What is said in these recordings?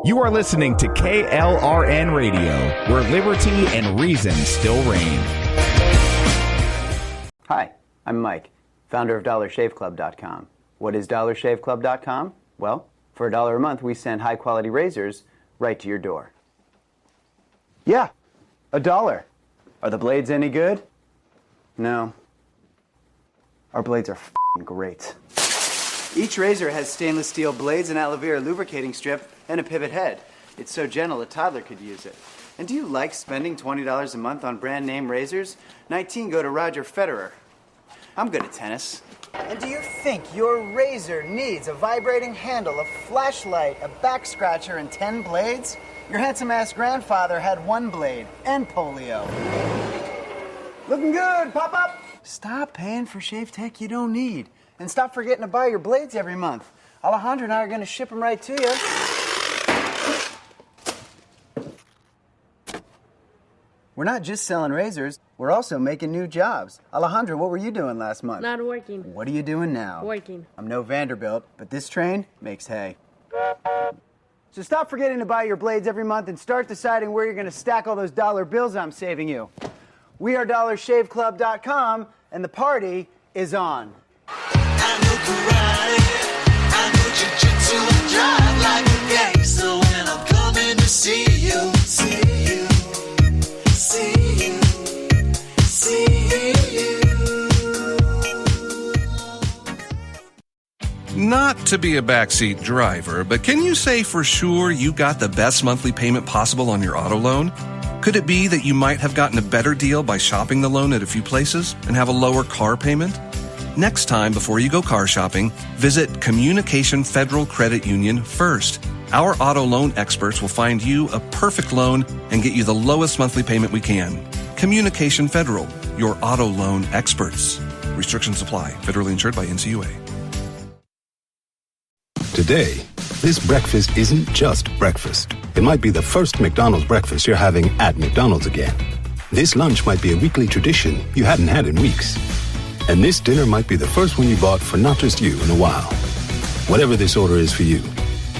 You are listening to KLRN Radio, where liberty and reason still reign. Hi, I'm Mike, founder of DollarShaveClub.com. What is DollarShaveClub.com? Well, for $1 a month, we send high-quality razors right to your door. Yeah, $1. Are the blades any good? No. Our blades are f***ing great. Each razor has stainless steel blades, an aloe vera lubricating strip, and a pivot head. It's so gentle a toddler could use it. And do you like spending $20 a month on brand name razors? 19 go to Roger Federer. I'm good at tennis. And do you think your razor needs a vibrating handle, a flashlight, a back scratcher, and 10 blades? Your handsome-ass grandfather had 1 blade and polio. Looking good, pop up! Stop paying for shave tech you don't need. And stop forgetting to buy your blades every month. Alejandro and I are going to ship them right to you. We're not just selling razors, we're also making new jobs. Alejandro, what were you doing last month? Not working. What are you doing now? Working. I'm no Vanderbilt, but this train makes hay. So stop forgetting to buy your blades every month and start deciding where you're going to stack all those dollar bills I'm saving you. We are DollarShaveClub.com, and the party is on. I know karate, I know jiu-jitsu, and drive like a gangster when I'm coming to see you, see you, see you, see you. Not to be a backseat driver, but can you say for sure you got the best monthly payment possible on your auto loan? Could it be that you might have gotten a better deal by shopping the loan at a few places and have a lower car payment? Next time, before you go car shopping, visit Communication Federal Credit Union first. Our auto loan experts will find you a perfect loan and get you the lowest monthly payment we can. Communication Federal, your auto loan experts. Restrictions apply. Federally insured by NCUA. Today, this breakfast isn't just breakfast. It might be the first McDonald's breakfast you're having at McDonald's again. This lunch might be a weekly tradition you hadn't had in weeks. And this dinner might be the first one you bought for not just you in a while. Whatever this order is for you,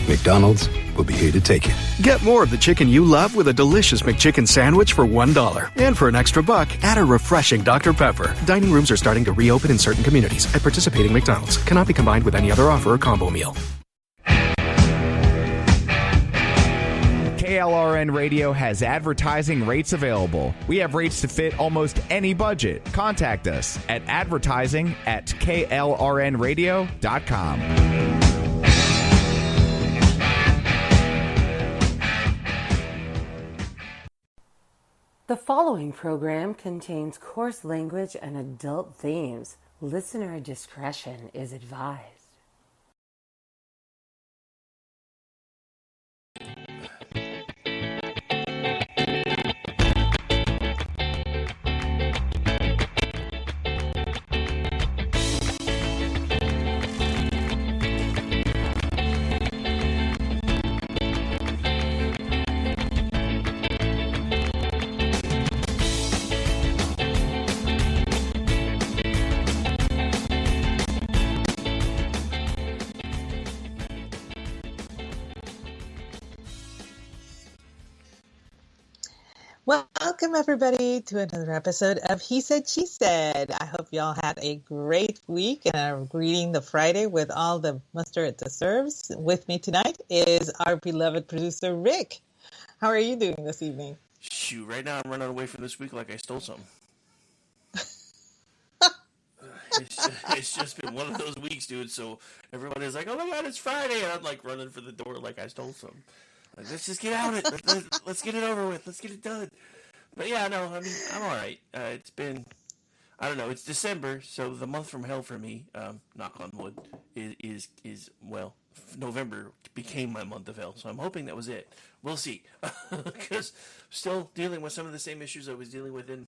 McDonald's will be here to take it. Get more of the chicken you love with a delicious McChicken sandwich for $1. And for an extra buck, add a refreshing Dr. Pepper. Dining rooms are starting to reopen in certain communities at participating McDonald's. Cannot be combined with any other offer or combo meal. KLRN Radio has advertising rates available. We have rates to fit almost any budget. Contact us at advertising@klrnradio.com. The following program contains coarse language and adult themes. Listener discretion is advised. Welcome, everybody, to another episode of He Said, She Said. I hope y'all had a great week and are greeting the Friday with all the muster it deserves. With me tonight is our beloved producer, Rick. How are you doing this evening? Shoot, right now I'm running away from this week like I stole something. It's just been one of those weeks, dude, so everyone is like, oh my god, it's Friday, and I'm like running for the door like I stole something. Like, let's just get out of it. Let's get it over with. Let's get it done. But yeah, no, I mean, I'm all right. It's been, I don't know, it's December, so the month from hell for me, knock on wood, is well, November became my month of hell, so I'm hoping that was it. We'll see. Because still dealing with some of the same issues I was dealing with in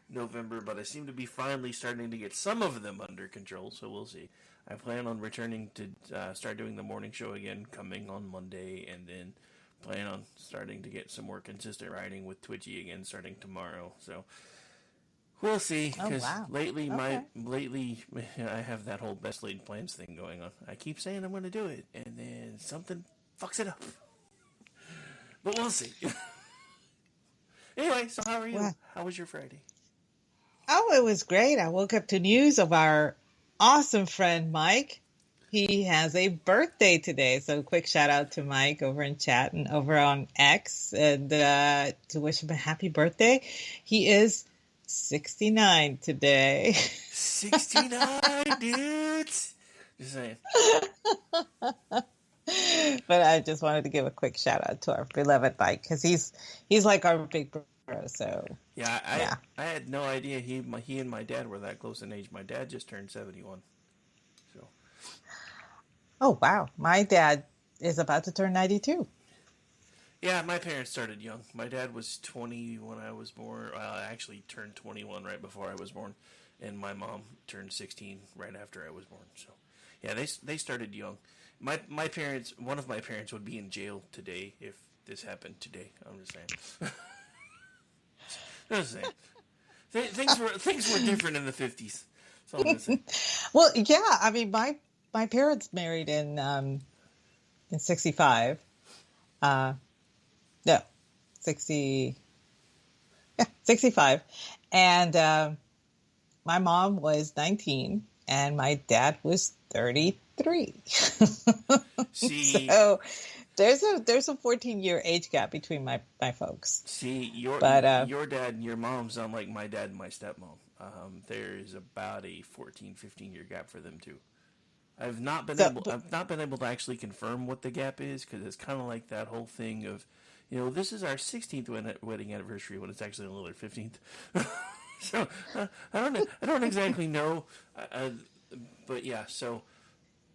November, but I seem to be finally starting to get some of them under control, so we'll see. I plan on returning to start doing the morning show again coming on Monday, and then plan on starting to get some more consistent writing with Twitchy again starting tomorrow. So we'll see. Because lately I have that whole best laid plans thing going on. I keep saying I'm going to do it, and then something fucks it up. But we'll see. Anyway, so how are you? Well, How was your Friday? oh, it was great. I woke up to news of our awesome friend Mike. He has a birthday today. So quick shout out to Mike over in chat and over on X, and to wish him a happy birthday. He is 69 today. 69, dudes. Just saying. But I just wanted to give a quick shout out to our beloved Mike because he's like our big bro. So Yeah, I had no idea he and my dad were that close in age. My dad just turned 71. So. oh wow, my dad is about to turn 92. Yeah, my parents started young. My dad was 20 when I was born. I actually turned 21 right before I was born, and my mom turned 16 right after I was born. So, yeah, they started young. My parents, one of my parents would be in jail today if this happened today. I'm just saying. Just saying. Things were different in the 50s. So I'm just saying. Well, yeah, I mean my parents married in 65. No, 60. Yeah, 65. And my mom was 19 and my dad was 33. See, so there's a 14-year age gap between my folks. see, your But dad and your mom sound like my dad and my stepmom. There is about a 14, 15-year gap for them too. I've not been able to actually confirm what the gap is because it's kind of like that whole thing of, this is our 16th wedding anniversary when it's actually only their 15th. So I don't exactly know, but yeah. So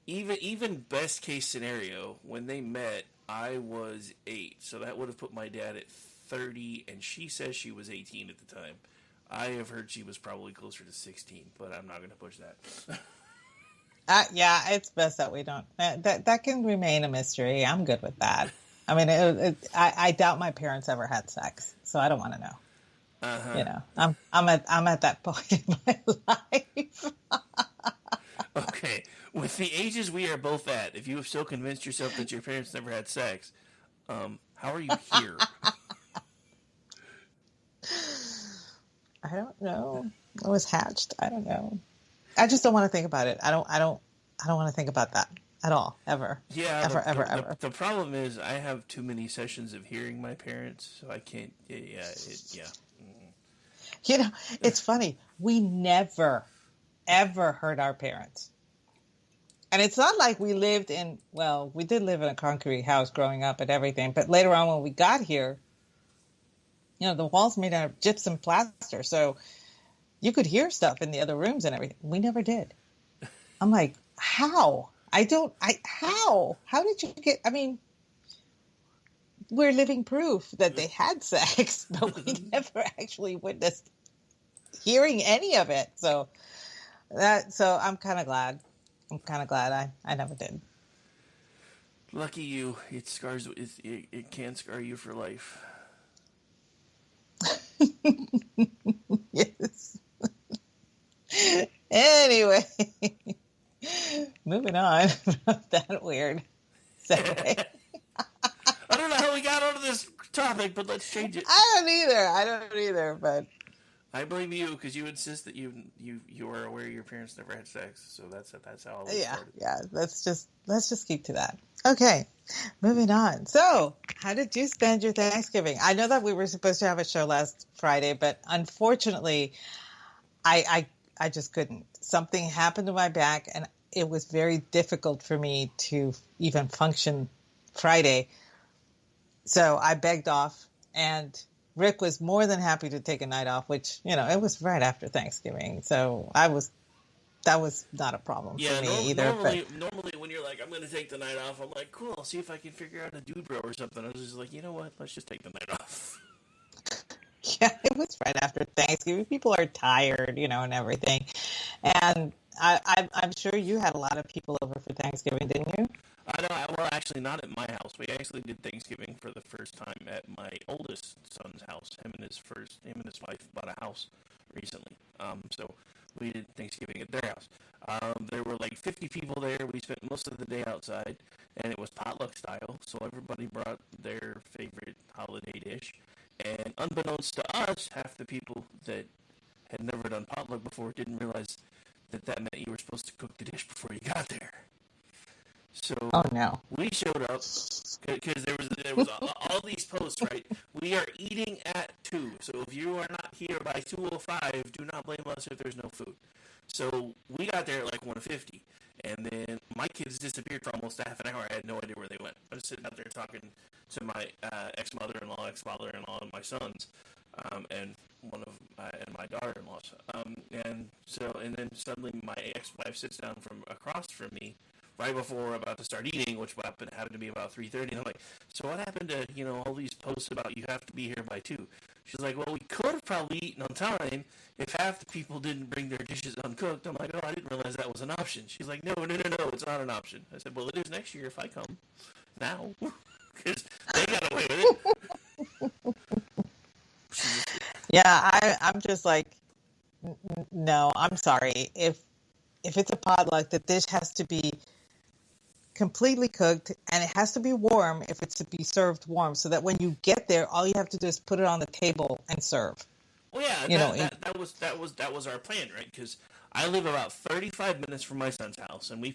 even best case scenario, when they met, I was 8, so that would have put my dad at 30, and she says she was 18 at the time. I have heard she was probably closer to 16, but I'm not going to push that. yeah, it's best that we don't. That can remain a mystery. I'm good with that. I mean, I doubt my parents ever had sex, so I don't want to know. Uh-huh. I'm at that point in my life. Okay, with the ages we are both at, if you have still convinced yourself that your parents never had sex, how are you here? I don't know. I was hatched. I don't know. I just don't want to think about it. I don't want to think about that at all, ever. Yeah, ever. The problem is I have too many sessions of hearing my parents, so I can't. Yeah. It's funny. We never, ever heard our parents. And it's not like we lived in, well, we did live in a concrete house growing up and everything, but later on when we got here, the walls made out of gypsum plaster, so you could hear stuff in the other rooms and everything. We never did. I'm like, how? How? How did you get, we're living proof that they had sex, but we never actually witnessed hearing any of it. So I'm kind of glad. I never did. Lucky you. It scars. It can scar you for life. Yes. Anyway, moving on from that weird segue. I don't know how we got onto this topic, but let's change it. I don't either, but I blame you because you insist that you are aware your parents never had sex, so that's how it started. Yeah. Let's just keep to that. Okay, moving on. So, how did you spend your Thanksgiving? I know that we were supposed to have a show last Friday, but unfortunately, I just couldn't. Something happened to my back, and it was very difficult for me to even function Friday. So I begged off, and Rick was more than happy to take a night off, which, it was right after Thanksgiving. So that was not a problem for me either. Normally when you're like, I'm going to take the night off, I'm like, cool, I'll see if I can figure out a dude bro or something. I was just like, you know what? Let's just take the night off. Yeah, it was right after Thanksgiving. People are tired, and everything. And I'm sure you had a lot of people over for Thanksgiving, didn't you? I know. Well, actually, not at my house. We actually did Thanksgiving for the first time at my oldest son's house. Him and his wife bought a house recently. So we did Thanksgiving at their house. There were like 50 people there. We spent most of the day outside, and it was potluck style. So everybody brought their favorite holiday dish. And unbeknownst to us, half the people that had never done potluck before didn't realize that meant you were supposed to cook the dish before you got there. So Oh no. we showed up because there was all these posts, right? We are eating at 2. So if you are not here by 2:05, do not blame us if there's no food. So we got there at like 1:50, and then my kids disappeared for almost half an hour. I had no idea where they went. I was sitting out there talking to my ex-mother-in-law, ex-father-in-law, and my sons, and and my daughter-in-laws. And then suddenly my ex-wife sits down from across from me right before we're about to start eating, which happened to be about 3:30. And I'm like, so what happened to, all these posts about you have to be here by 2? She's like, well, we could have probably eaten on time if half the people didn't bring their dishes uncooked. I'm like, oh, I didn't realize that was an option. She's like, no, it's not an option. I said, well, it is next year if I come now. Because they got away with it. Yeah, I'm just like, no, I'm sorry. If it's a potluck, the dish has to be completely cooked, and it has to be warm if it's to be served warm, so that when you get there, all you have to do is put it on the table and serve. Well, yeah, that was our plan, right? Because I live about 35 minutes from my son's house, and we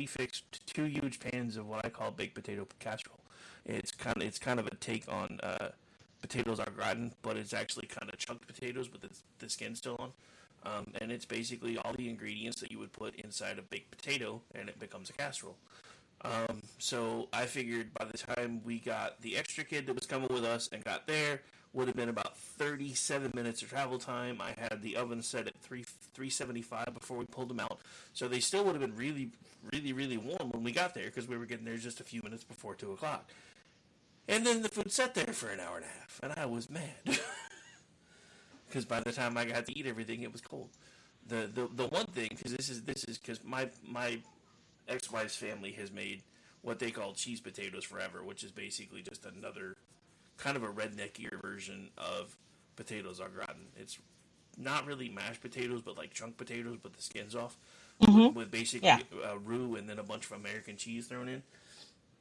fixed 2 huge pans of what I call baked potato casserole. It's kind of a take on potatoes au gratin, but it's actually kind of chunked potatoes with the skin still on. And it's basically all the ingredients that you would put inside a baked potato, and it becomes a casserole. So I figured by the time we got the extra kid that was coming with us and got there, would have been about 37 minutes of travel time. I had the oven set at 375 before we pulled them out. So they still would have been really, really, really warm when we got there, because we were getting there just a few minutes before 2 o'clock. And then the food sat there for an hour and a half, and I was mad. Because by the time I got to eat everything, it was cold. The one thing, because this is because my ex-wife's family has made what they call cheese potatoes forever, which is basically just another kind of a redneckier version of potatoes au gratin. It's not really mashed potatoes, but like chunk potatoes, but the skin's off, with basically roux and then a bunch of American cheese thrown in.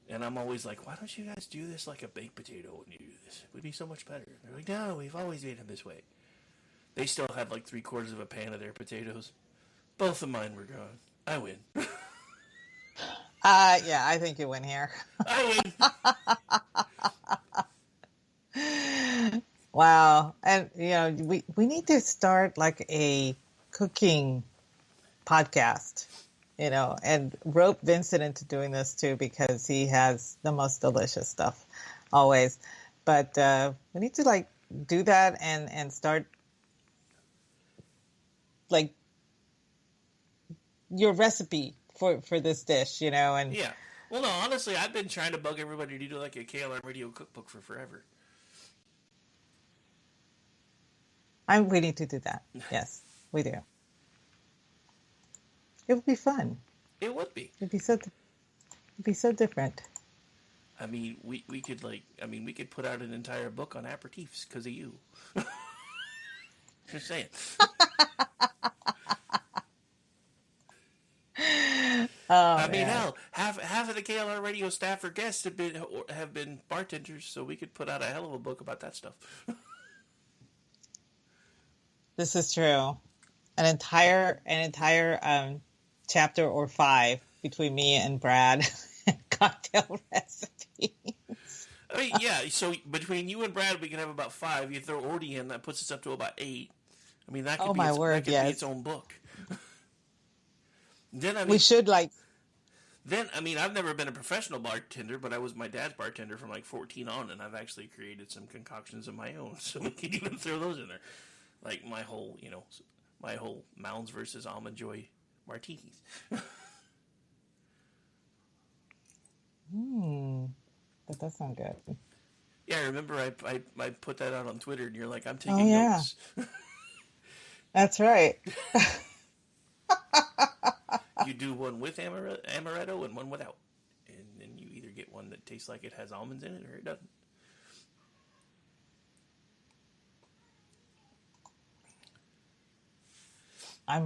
And I'm always like, why don't you guys do this like a baked potato when you do this? It would be so much better. They're like, no, we've always made them this way. They still had like 3/4 of a pan of their potatoes. Both of mine were gone. I win. Yeah, I think you win here. I win. Wow. And, we need to start like a cooking podcast, and rope Vincent into doing this too, because he has the most delicious stuff always. But we need to like do that and start like your recipe for this dish, and yeah. Well, no, honestly, I've been trying to bug everybody to do like a KLR radio cookbook for forever. We need to do that. Yes, we do. It would be fun. It would be. It'd be so different. I mean, we could put out an entire book on aperitifs because of you. Just saying. Hell, half of the KLR radio staff or guests have been bartenders, so we could put out a hell of a book about that stuff. This is true. An entire chapter or 5 between me and Brad, cocktail recipes. I mean, yeah. So between you and Brad, we can have about 5. You throw Ordy in, that puts us up to about 8. I mean, that could be its own book. Then we should like. Then I've never been a professional bartender, but I was my dad's bartender from like 14 on, and I've actually created some concoctions of my own, so we can even throw those in there, like my whole Mounds versus Almond Joy martinis. That does sound good. Yeah, I remember I put that out on Twitter, and you're like, I'm taking notes. That's right. You do one with amaretto and one without, and then one that tastes like it has almonds in it or it doesn't. I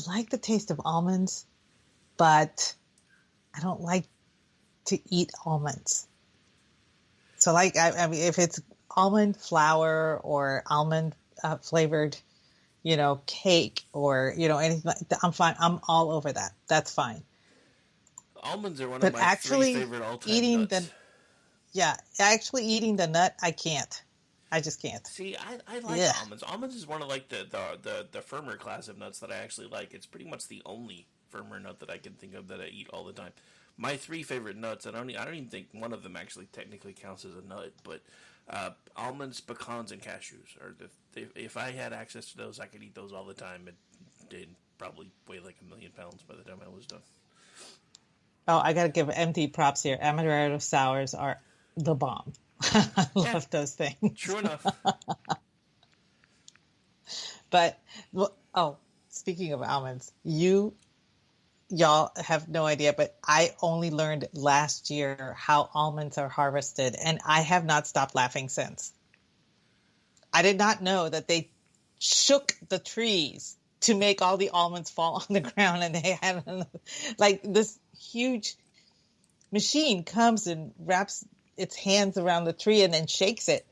like the taste of almonds, but I don't like to eat almonds. So, like, I mean, if it's almond flour or almond flavored, cake or anything like that, I'm fine. I'm all over that. That's fine. Almonds are one But of my actually, three favorite all-time eating nuts. actually eating the nut, I can't. I just can't. See, I like almonds. Almonds is one of like the firmer class of nuts that I actually like. It's pretty much the only firmer nut that I can think of that I eat all the time. My three favorite nuts, I don't even think one of them actually technically counts as a nut, but almonds, pecans, and cashews are if I had access to those, I could eat those all the time. It did probably weigh like 1,000,000 pounds by the time I was done. Oh, I got to give empty props here. Amaretto sours are the bomb. I love those things. True enough. But, speaking of almonds, y'all have no idea, but I only learned last year how almonds are harvested, and I have not stopped laughing since. I did not know that they shook the trees to make all the almonds fall on the ground, and they had like this huge machine comes and wraps its hands around the tree and then shakes it,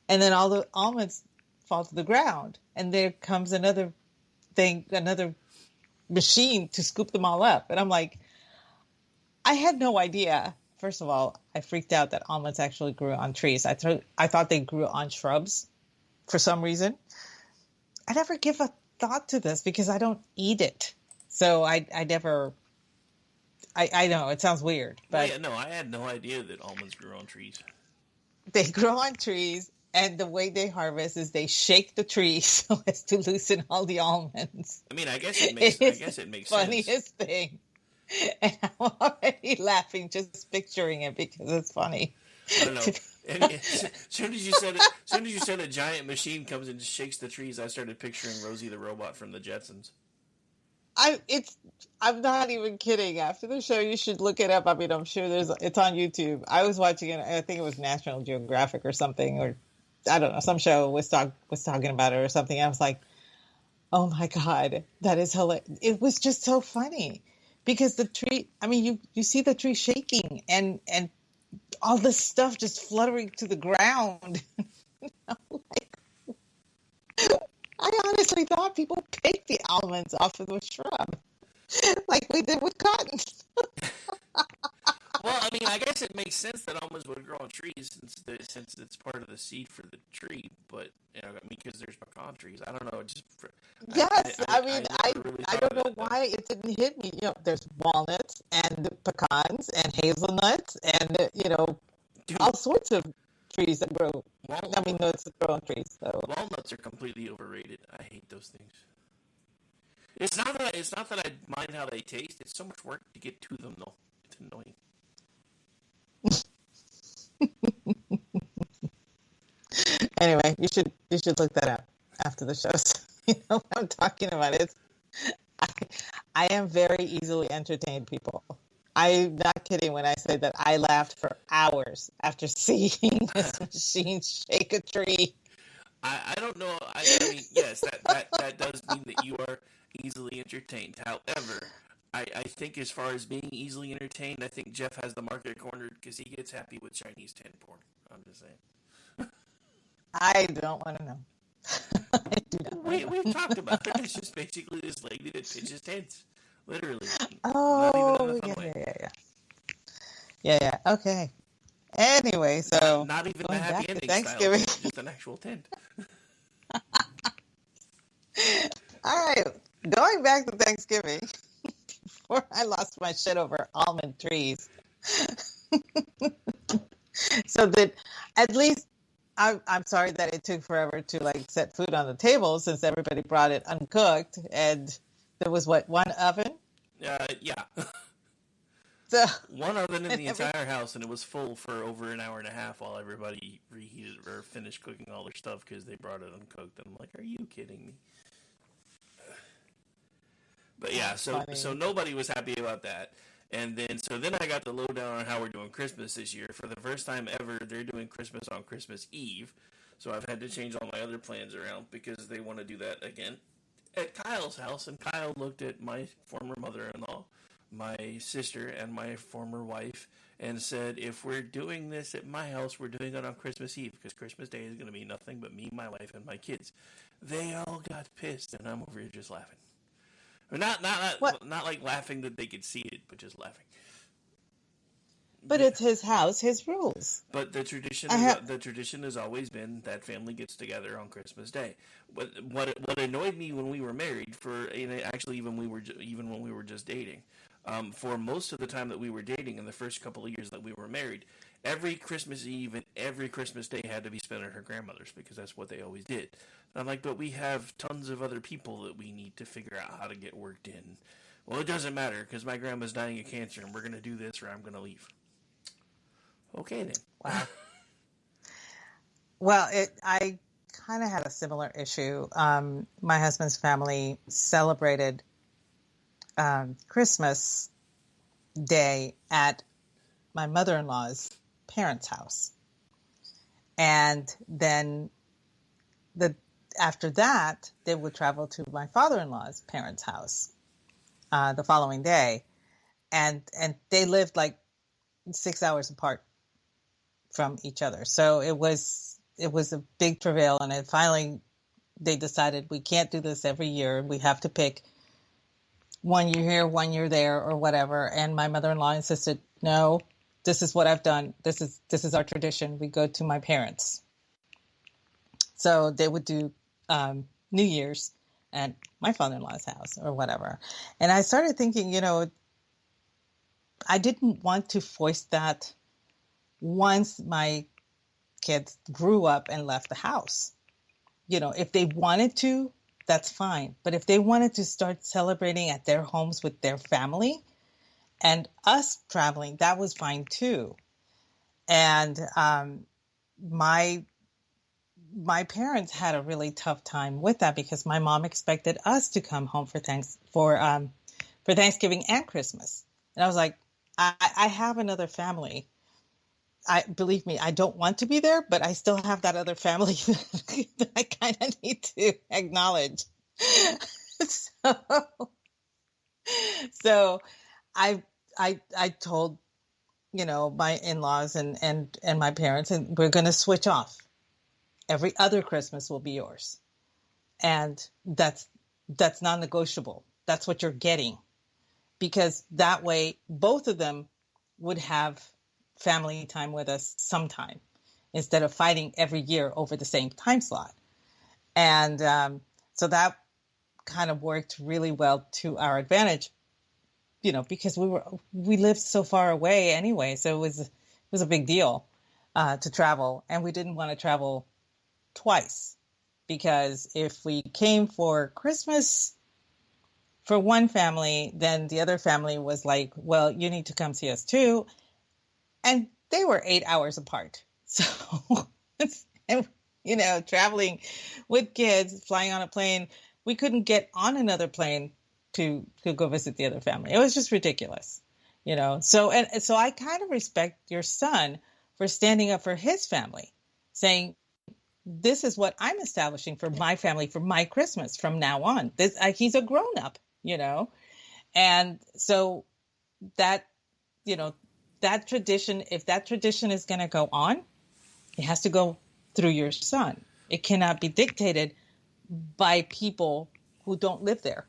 and then all the almonds fall to the ground, and there comes another machine to scoop them all up. And I'm like, I had no idea. First of all, I freaked out that almonds actually grew on trees. I thought they grew on shrubs for some reason. I never give a thought to this because I don't eat it. So I never, I know it sounds weird, but I had no idea that almonds grew on trees. They grow on trees, and the way they harvest is they shake the tree so as to loosen all the almonds. I mean, I guess it makes sense. Funniest thing. And I'm already laughing just picturing it because it's funny. I don't know. And as soon as you said a giant machine comes and shakes the trees, I started picturing Rosie the robot from the Jetsons. I'm not even kidding. After the show, you should look it up. I mean, I'm sure it's on YouTube. I was watching it. I think it was National Geographic or something, or I don't know, some show was talking about it or something. I was like, oh my God, that is hilarious. It was just so funny because the tree, I mean, you see the tree shaking and all this stuff just fluttering to the ground. I honestly thought people picked the almonds off of the shrub like we did with cotton. Well, I mean, I guess it makes sense that almonds would grow on trees since it's part of the seed for the tree. But because there's pecan trees, I don't know. Yes, I don't know why it didn't hit me. There's walnuts and pecans and hazelnuts and all sorts of trees that grow. Nuts that grow on trees. So walnuts are completely overrated. I hate those things. It's not that I mind how they taste. It's so much work to get to them, though. It's annoying. Anyway, you should look that up after the show. So you know what I'm talking about. I am very easily entertained, people. I'm not kidding when I say that I laughed for hours after seeing this machine shake a tree. I don't know. I mean, yes, that does mean that you are easily entertained. However, I think as far as being easily entertained, I think Jeff has the market cornered because he gets happy with Chinese tent porn. I'm just saying. I don't want to know. I do not We've talked about it. It's just basically this lady that pitches tents. Literally. Oh, yeah. Okay. Anyway, so not even the happy ending Thanksgiving. Style, just an actual tent. All right, going back to Thanksgiving. Before I lost my shit over almond trees. So that at least I'm sorry that it took forever to set food on the table since everybody brought it uncooked and there was one oven? Yeah. So, one oven in the entire house, and it was full for over an hour and a half while everybody reheated or finished cooking all their stuff because they brought it uncooked. And I'm like, are you kidding me? But yeah, so nobody was happy about that. And then I got the lowdown on how we're doing Christmas this year. For the first time ever, they're doing Christmas on Christmas Eve. So I've had to change all my other plans around because they want to do that again at Kyle's house. And Kyle looked at my former mother-in-law, my sister, and my former wife and said, if we're doing this at my house, we're doing it on Christmas Eve because Christmas Day is going to be nothing but me, my wife, and my kids. They all got pissed, and I'm over here just laughing. Not like laughing that they could see it, but just laughing. But it's his house, his rules. But the tradition has always been that family gets together on Christmas Day. What annoyed me when we were married, even when we were just dating, for most of the time that we were dating in the first couple of years that we were married, every Christmas Eve and every Christmas Day had to be spent at her grandmother's because that's what they always did. And I'm like, but we have tons of other people that we need to figure out how to get worked in. Well, it doesn't matter because my grandma's dying of cancer and we're going to do this or I'm going to leave. Okay, then. Wow. Well, I kind of had a similar issue. My husband's family celebrated Christmas Day at my mother-in-law's parents' house. And then after that, they would travel to my father-in-law's parents' house the following day. And they lived like 6 hours apart from each other. So it was a big travail. And finally, they decided we can't do this every year. We have to pick 1 year here, 1 year there, or whatever. And my mother-in-law insisted, no, this is what I've done. This is our tradition. We go to my parents. So they would do New Year's at my father-in-law's house or whatever. And I started thinking, I didn't want to force that once my kids grew up and left the house. If they wanted to, that's fine. But if they wanted to start celebrating at their homes with their family and us traveling, that was fine too. And my parents had a really tough time with that because my mom expected us to come home for Thanksgiving and Christmas. And I was like, I have another family. Believe me, I don't want to be there, but I still have that other family that I kind of need to acknowledge. So I told, my in-laws and my parents, and we're going to switch off. Every other Christmas will be yours. And that's non-negotiable. That's what you're getting. Because that way, both of them would have family time with us sometime instead of fighting every year over the same time slot. And so that kind of worked really well to our advantage, because we lived so far away anyway. So it was a big deal to travel. And we didn't want to travel twice because if we came for Christmas for one family, then the other family was like, well, you need to come see us too. And they were 8 hours apart. So, traveling with kids, flying on a plane, we couldn't get on another plane to go visit the other family. It was just ridiculous, So I kind of respect your son for standing up for his family, saying, this is what I'm establishing for my family, for my Christmas from now on. He's a grown up, And so that, that tradition, if that tradition is going to go on, it has to go through your son. It cannot be dictated by people who don't live there.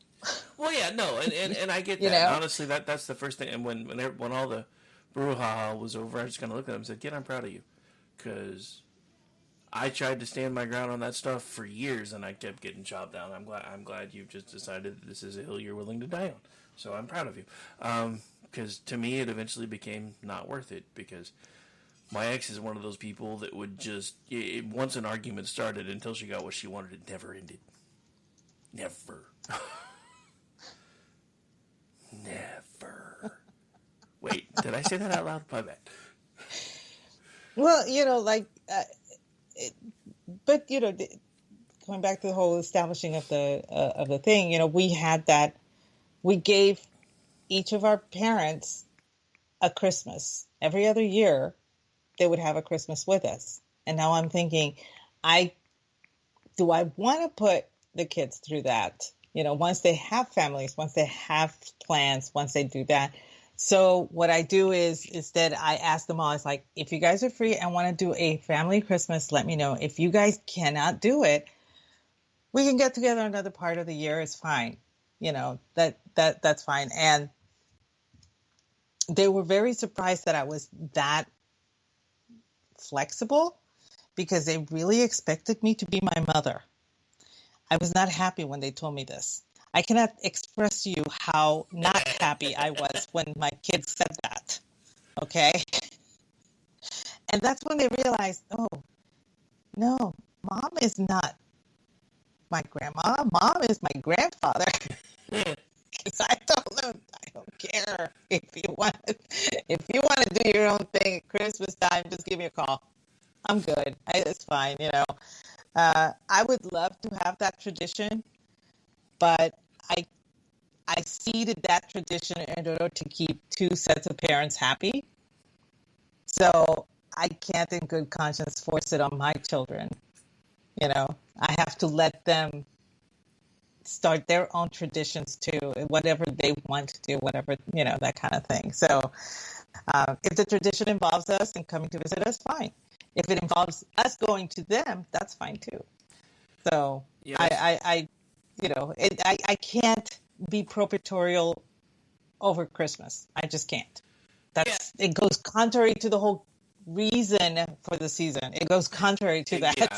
Well, yeah, no, and I get that. Honestly, that's the first thing. And when all the brouhaha was over, I just kind of looked at him and said, "Kid, I'm proud of you," because I tried to stand my ground on that stuff for years, and I kept getting chopped down. I'm glad you've just decided that this is a hill you're willing to die on. So I'm proud of you. Because to me, it eventually became not worth it. Because my ex is one of those people that would just, once an argument started, until she got what she wanted, it never ended. Never. Never. Wait, did I say that out loud? My bad. Well, but going back to the whole establishing of the thing, we had that. We gave each of our parents a Christmas. Every other year, they would have a Christmas with us. And now I'm thinking, do I want to put the kids through that? Once they have families, once they have plans, once they do that. So what I do is instead I ask them all, it's like, if you guys are free and want to do a family Christmas, let me know. If you guys cannot do it, we can get together another part of the year. It's fine. That's fine. And they were very surprised that I was that flexible because they really expected me to be my mother. I was not happy when they told me this. I cannot express to you how not happy I was when my kids said that. Okay? And that's when they realized, oh, no, mom is not my grandma. Mom is my grandfather. Because I told them, I don't care. If you want to do your own thing at Christmas time, just give me a call. I'm good. It's fine, I would love to have that tradition, but I seeded that tradition in order to keep two sets of parents happy. So I can't in good conscience force it on my children. I have to let them start their own traditions too, whatever they want to do, whatever, that kind of thing. So if the tradition involves us and coming to visit us, fine. If it involves us going to them, that's fine too. So yes. I can't be proprietorial over Christmas. I just can't. It goes contrary to the whole reason for the season. It goes contrary to that. Yeah,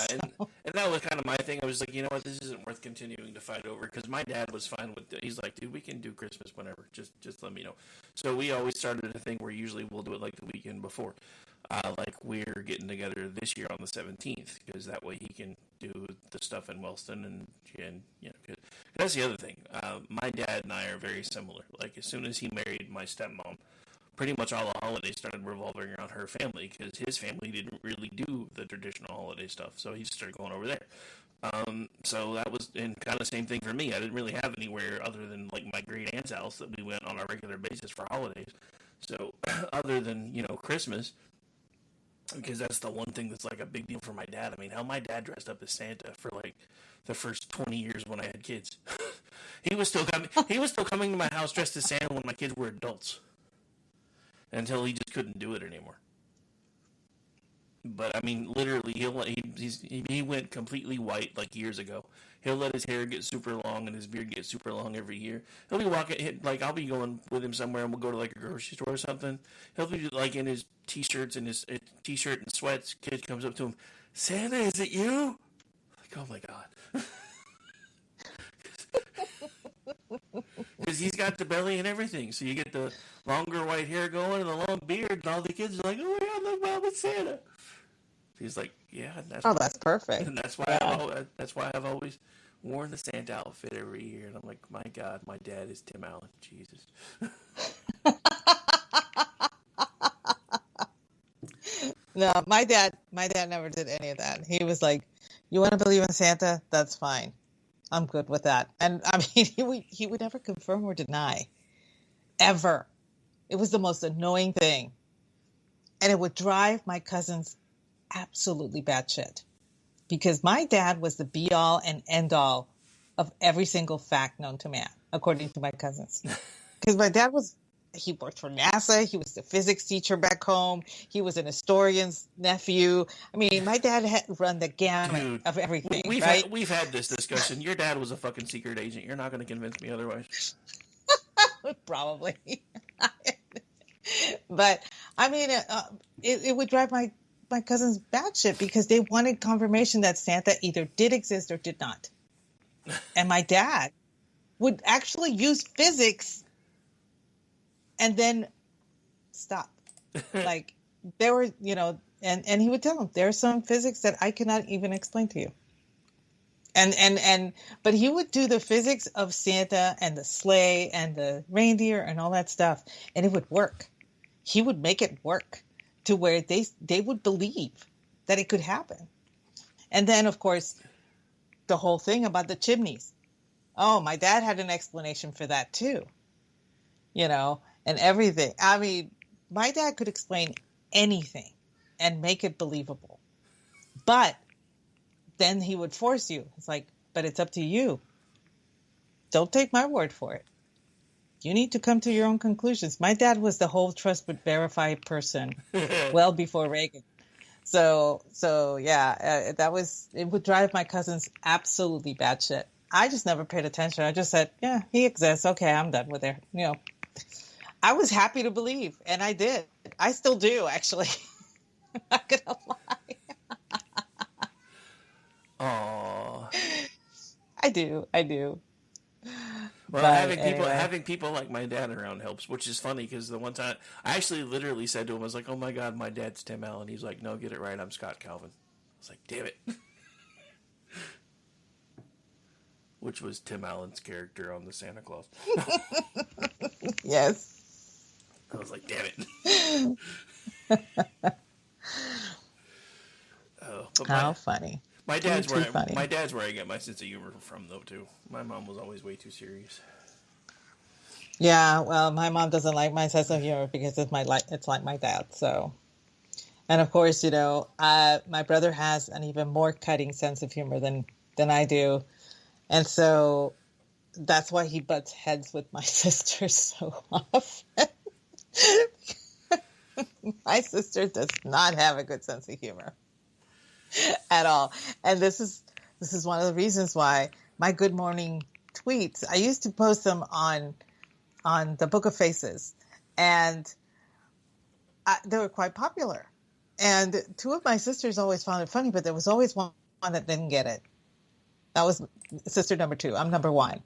and that was kind of my thing. I was like, you know what, this isn't worth continuing to fight over, because my dad was fine with it. He's like, dude, we can do Christmas whenever. Just let me know. So we always started a thing where usually we'll do it like the weekend before. Like we're getting together this year on the 17th, because that way he can do the stuff in Wellston, and that's the other thing. My dad and I are very similar. Like as soon as he married my stepmom, pretty much all the holidays started revolving around her family, because his family didn't really do the traditional holiday stuff, so he started going over there. So that was kind of the same thing for me. I didn't really have anywhere other than like my great aunt's house that we went on a regular basis for holidays. So other than Christmas, because that's the one thing that's like a big deal for my dad. I mean, how my dad dressed up as Santa for like the first 20 years when I had kids. He was still coming to my house dressed as Santa when my kids were adults, until he just couldn't do it anymore. But I mean, literally, he went completely white like years ago. He'll let his hair get super long and his beard get super long every year. He'll be walking, like I'll be going with him somewhere and we'll go to like a grocery store or something. He'll be like in his t-shirts and his t-shirt and sweats. Kid comes up to him, Santa, is it you? Like, oh my God. Because he's got the belly and everything. So you get the longer white hair going and the long beard, and all the kids are like, oh my God, look, Mom, it's Santa. He's like, yeah. That's perfect. And that's why I've always worn the Santa outfit every year. And I'm like, my God, my dad is Tim Allen. Jesus. No, my dad never did any of that. He was like, you want to believe in Santa? That's fine. I'm good with that. And I mean, he would never confirm or deny. Ever. It was the most annoying thing. And it would drive my cousins absolutely batshit. Because my dad was the be-all and end-all of every single fact known to man, according to my cousins. Because my dad he worked for NASA. He was the physics teacher back home. He was an historian's nephew. I mean, my dad had run the gamut of everything. We've had this discussion. discussion. Your dad was a fucking secret agent. You're not going to convince me otherwise. Probably. But I mean, it would drive my cousins batshit because they wanted confirmation that Santa either did exist or did not. And my dad would actually use physics and then stop. Like there were, and he would tell them there's some physics that I cannot even explain to you. But he would do the physics of Santa and the sleigh and the reindeer and all that stuff, and it would work. He would make it work to where they would believe that it could happen. And then, of course, the whole thing about the chimneys. Oh, my dad had an explanation for that too, and everything. I mean, my dad could explain anything and make it believable. But then he would force you. It's like, but it's up to you. Don't take my word for it. You need to come to your own conclusions. My dad was the whole trust but verify person well before Reagan. So yeah, it would drive my cousins absolutely batshit. I just never paid attention. I just said, yeah, he exists. Okay, I'm done with it. You know, I was happy to believe, and I did. I still do, actually. I'm not gonna lie. Aww. I do. Well, But having people like my dad around helps, which is funny because the one time I actually literally said to him, I was like, "Oh my God, my dad's Tim Allen." He's like, "No, get it right. I'm Scott Calvin." I was like, "Damn it," which was Tim Allen's character on the Santa Claus. Yes. I was like, "Damn it." Oh, but How funny. My dad's Too funny. my dad's where I get my sense of humor from, though. Too. My mom was always way too serious. Yeah, well, my mom doesn't like my sense of humor because it's like my dad. So, and of course, you know, my brother has an even more cutting sense of humor than I do, and so that's why he butts heads with my sister so often. My sister does not have a good sense of humor at all, and this is one of the reasons why my good morning tweets, I used to post them on the Book of Faces, and they were quite popular. And two of my sisters always found it funny, but there was always one that didn't get it. That was sister number 2. I'm number 1.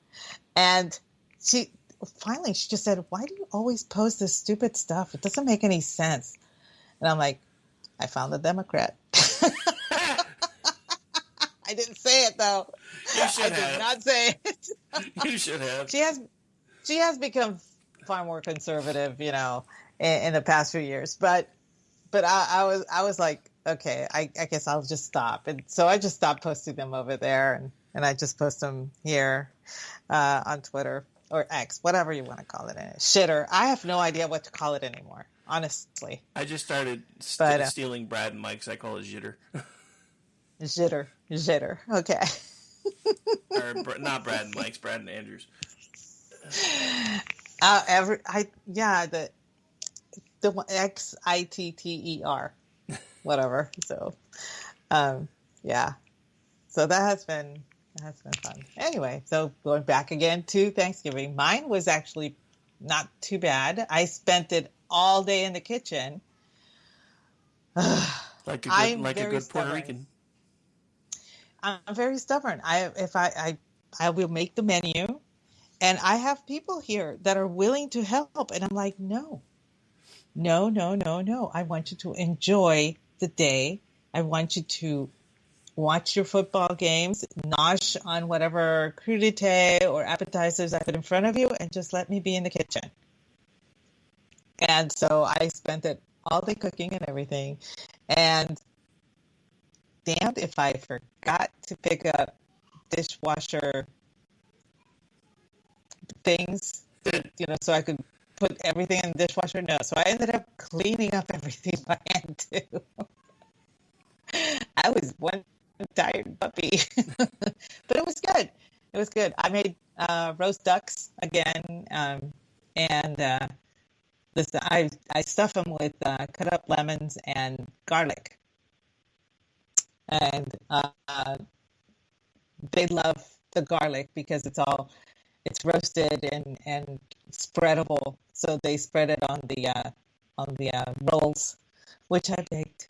And she just said, "Why do you always post this stupid stuff? It doesn't make any sense." And I'm like, I found the Democrat. I didn't say it, though. You should I did not say it. You should have. She has become far more conservative, you know, in the past few years. But I was like, okay, I guess I'll just stop. And so I just stopped posting them over there, and I just post them here on Twitter or X, whatever you want to call it. Shitter. I have no idea what to call it anymore, honestly. I just started stealing Brad and Mike's. I call it Jitter. Jitter. Okay. Or not Brad and Mike's, Brad and Andrews. The one Xitter, whatever. So, yeah. So that has been fun. Anyway, so going back again to Thanksgiving, mine was actually not too bad. I spent it all day in the kitchen. Like a good Puerto Rican. I'm very stubborn. I will make the menu, and I have people here that are willing to help, and I'm like, no. I want you to enjoy the day. I want you to watch your football games, nosh on whatever crudité or appetizers I put in front of you, and just let me be in the kitchen. And so I spent it all day cooking and everything, and damned if I forgot to pick up dishwasher things, you know, so I could put everything in the dishwasher. No, so I ended up cleaning up everything by hand too. I was one tired puppy, but it was good. It was good. I made roast ducks again, and listen, I stuff them with cut up lemons and garlic. And they love the garlic because it's roasted and spreadable. So they spread it on the rolls, which I baked,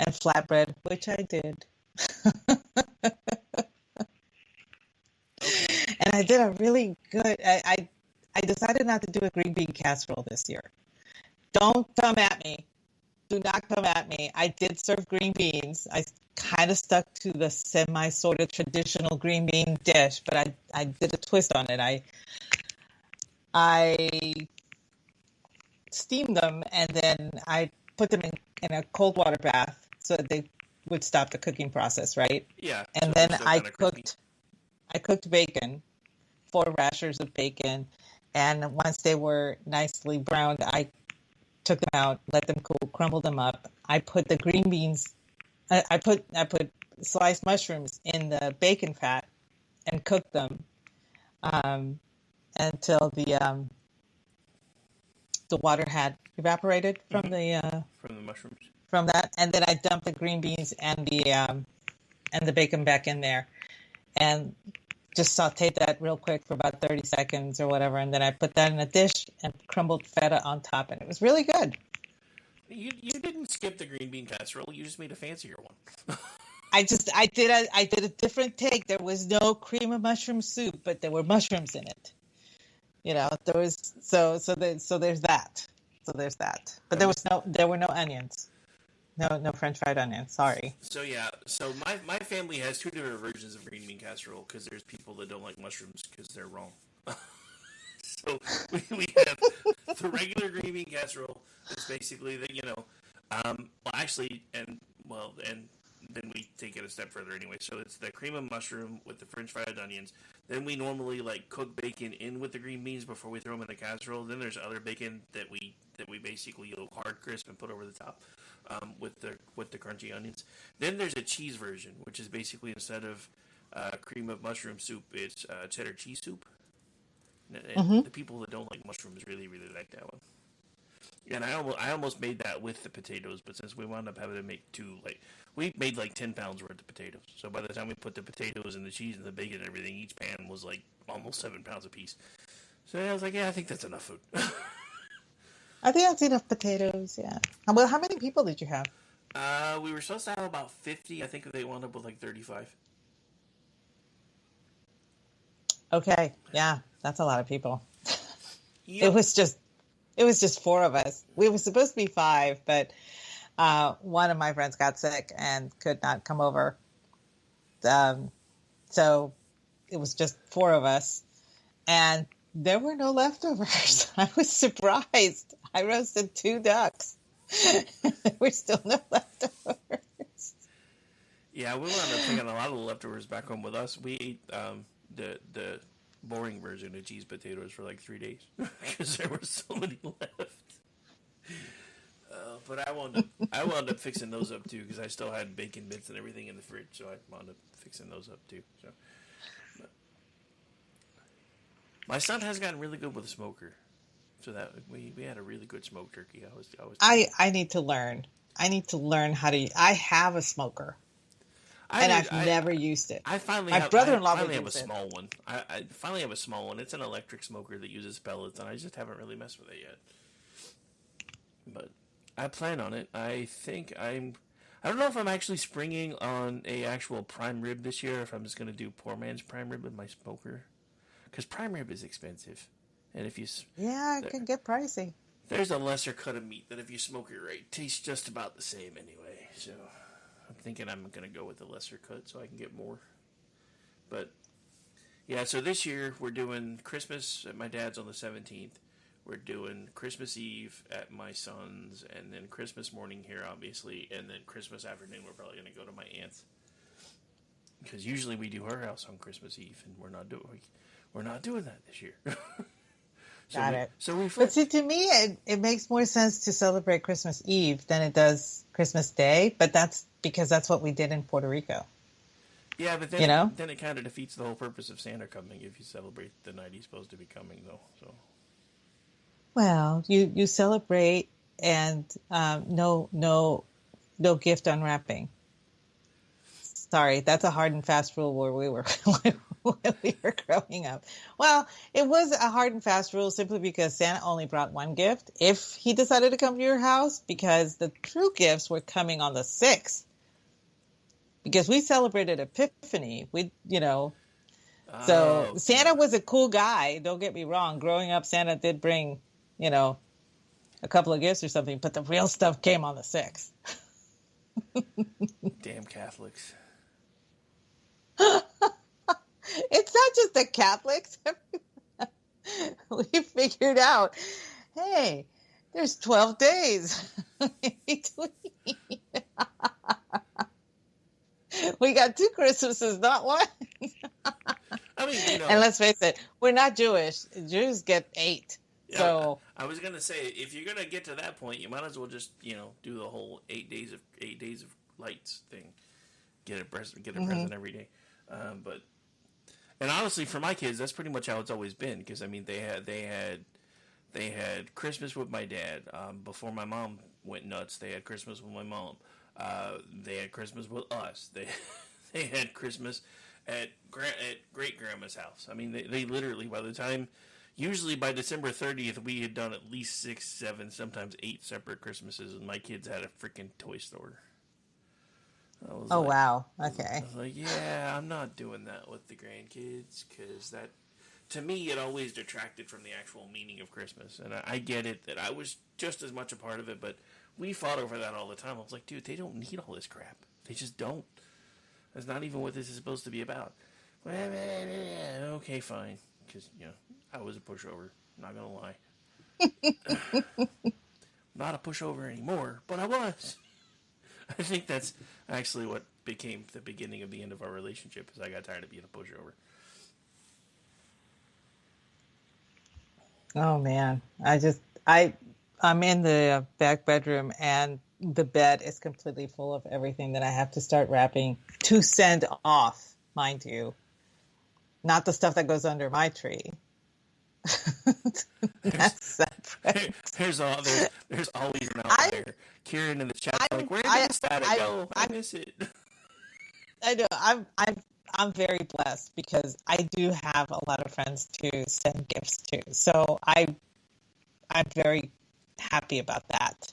and flatbread, which I did. And I did a really good. I decided not to do a green bean casserole this year. Don't come at me. Do not come at me. I did serve green beans. I kind of stuck to the semi sort of traditional green bean dish, but I did a twist on it. I steamed them, and then I put them in a cold water bath so that they would stop the cooking process, right? Yeah. And then I cooked bacon, 4 rashers of bacon, and once they were nicely browned, I took them out, let them cool, crumbled them up. I put the green beans. I put sliced mushrooms in the bacon fat and cooked them until the water had evaporated from the mushrooms. From that, and then I dumped the green beans and the bacon back in there, and just sauteed that real quick for about 30 seconds or whatever, and then I put that in a dish and crumbled feta on top, and it was really good. You didn't skip the green bean casserole. You just made a fancier one. I did a different take. There was no cream of mushroom soup, but there were mushrooms in it. There was so there's that. But there were no onions. No French fried onions. Sorry. So my family has two different versions of green bean casserole because there's people that don't like mushrooms because they're wrong. So we have the regular green bean casserole. It's basically and then we take it a step further anyway. So it's the cream of mushroom with the French fried onions. Then we normally cook bacon in with the green beans before we throw them in the casserole. Then there's other bacon that we basically hard crisp and put over the top with the crunchy onions. Then there's a cheese version, which is basically instead of cream of mushroom soup, it's cheddar cheese soup. And the people that don't like mushrooms really, really like that one. And I almost made that with the potatoes, but since we wound up having to make two, we made 10 pounds worth of potatoes. So by the time we put the potatoes and the cheese and the bacon and everything, each pan was almost 7 pounds a piece. So I was like, yeah, I think that's enough food. I think that's enough potatoes, yeah. Well, how many people did you have? We were supposed to have about 50. I think they wound up with 35. Okay, yeah, that's a lot of people. Yep. It was just four of us. We were supposed to be five, but one of my friends got sick and could not come over. So it was just four of us, and there were no leftovers. I was surprised. I roasted 2 ducks. There were still no leftovers. Yeah, we wound up taking a lot of the leftovers back home with us. We ate the boring version of cheese potatoes for 3 days because there were so many left. But I wound up fixing those up too because I still had bacon bits and everything in the fridge, so I wound up fixing those up too. So, but my son has gotten really good with a smoker, so that we had a really good smoked turkey. I need to learn. I need to learn how to. I have a smoker. I've never used it. My brother-in-law finally have a small one. I finally have a small one. It's an electric smoker that uses pellets, and I just haven't really messed with it yet. But I plan on it. I don't know if I'm actually springing on a actual prime rib this year, or if I'm just going to do poor man's prime rib with my smoker. Because prime rib is expensive. And if you... Yeah, it can get pricey. There's a lesser cut of meat that if you smoke it right, tastes just about the same anyway, so... I'm thinking I'm going to go with the lesser cut so I can get more. But, yeah, so this year we're doing Christmas at my dad's on the 17th. We're doing Christmas Eve at my son's, and then Christmas morning here, obviously, and then Christmas afternoon we're probably going to go to my aunt's. Because usually we do her house on Christmas Eve, and we're not doing that this year. Got it. So but see, to me, it makes more sense to celebrate Christmas Eve than it does Christmas Day, but that's because that's what we did in Puerto Rico. Yeah, but then then it kind of defeats the whole purpose of Santa coming if you celebrate the night he's supposed to be coming, though. So, well, you celebrate and no gift unwrapping. Sorry, that's a hard and fast rule where we were when we were growing up. Well, it was a hard and fast rule simply because Santa only brought one gift if he decided to come to your house, because the true gifts were coming on the 6th. Because we celebrated Epiphany, so Santa was a cool guy. Don't get me wrong. Growing up, Santa did bring, a couple of gifts or something, but the real stuff came on the 6th. Damn Catholics. It's not just the Catholics. We figured out, hey, there's 12 days in between. We got 2 Christmases, not one. I mean, And let's face it, we're not Jewish. Jews get 8. Yeah, So I was gonna say, if you're gonna get to that point, you might as well just do the whole 8 days of lights thing. Get a present every day. But and honestly, for my kids, that's pretty much how it's always been. Because I mean, they had Christmas with my dad. Before my mom went nuts, they had Christmas with my mom. They had Christmas with us. They had Christmas at great grandma's house. I mean, they literally, by the time, usually by December 30th, we had done at least 6, 7, sometimes 8 separate Christmases, and my kids had a freaking toy store. oh wow, okay. I was like, yeah, I'm not doing that with the grandkids, because that, to me, it always detracted from the actual meaning of Christmas. And I get it that I was just as much a part of it, but we fought over that all the time. I was like, dude, they don't need all this crap. They just don't. That's not even what this is supposed to be about. Okay, fine. Because, I was a pushover. Not going to lie. Not a pushover anymore, but I was. I think that's actually what became the beginning of the end of our relationship, is I got tired of being a pushover. Oh man, I'm in the back bedroom and the bed is completely full of everything that I have to start wrapping to send off, mind you. Not the stuff that goes under my tree. That's separate. There's always an outlier. Kieran in the chat like, where did the static go? I miss it. I know. I'm very blessed because I do have a lot of friends to send gifts to. So I'm very happy about that.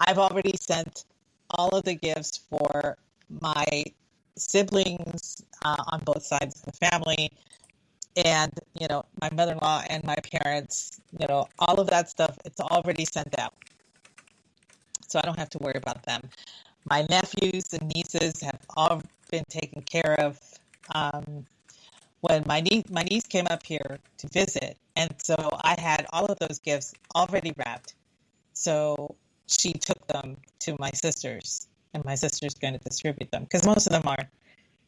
I've already sent all of the gifts for my siblings on both sides of the family, and my mother-in-law and my parents. All of that stuff. It's already sent out, so I don't have to worry about them. My nephews and nieces have all been taken care of. When my niece came up here to visit, and so I had all of those gifts already wrapped. So she took them to my sisters, and my sister's going to distribute them because most of them are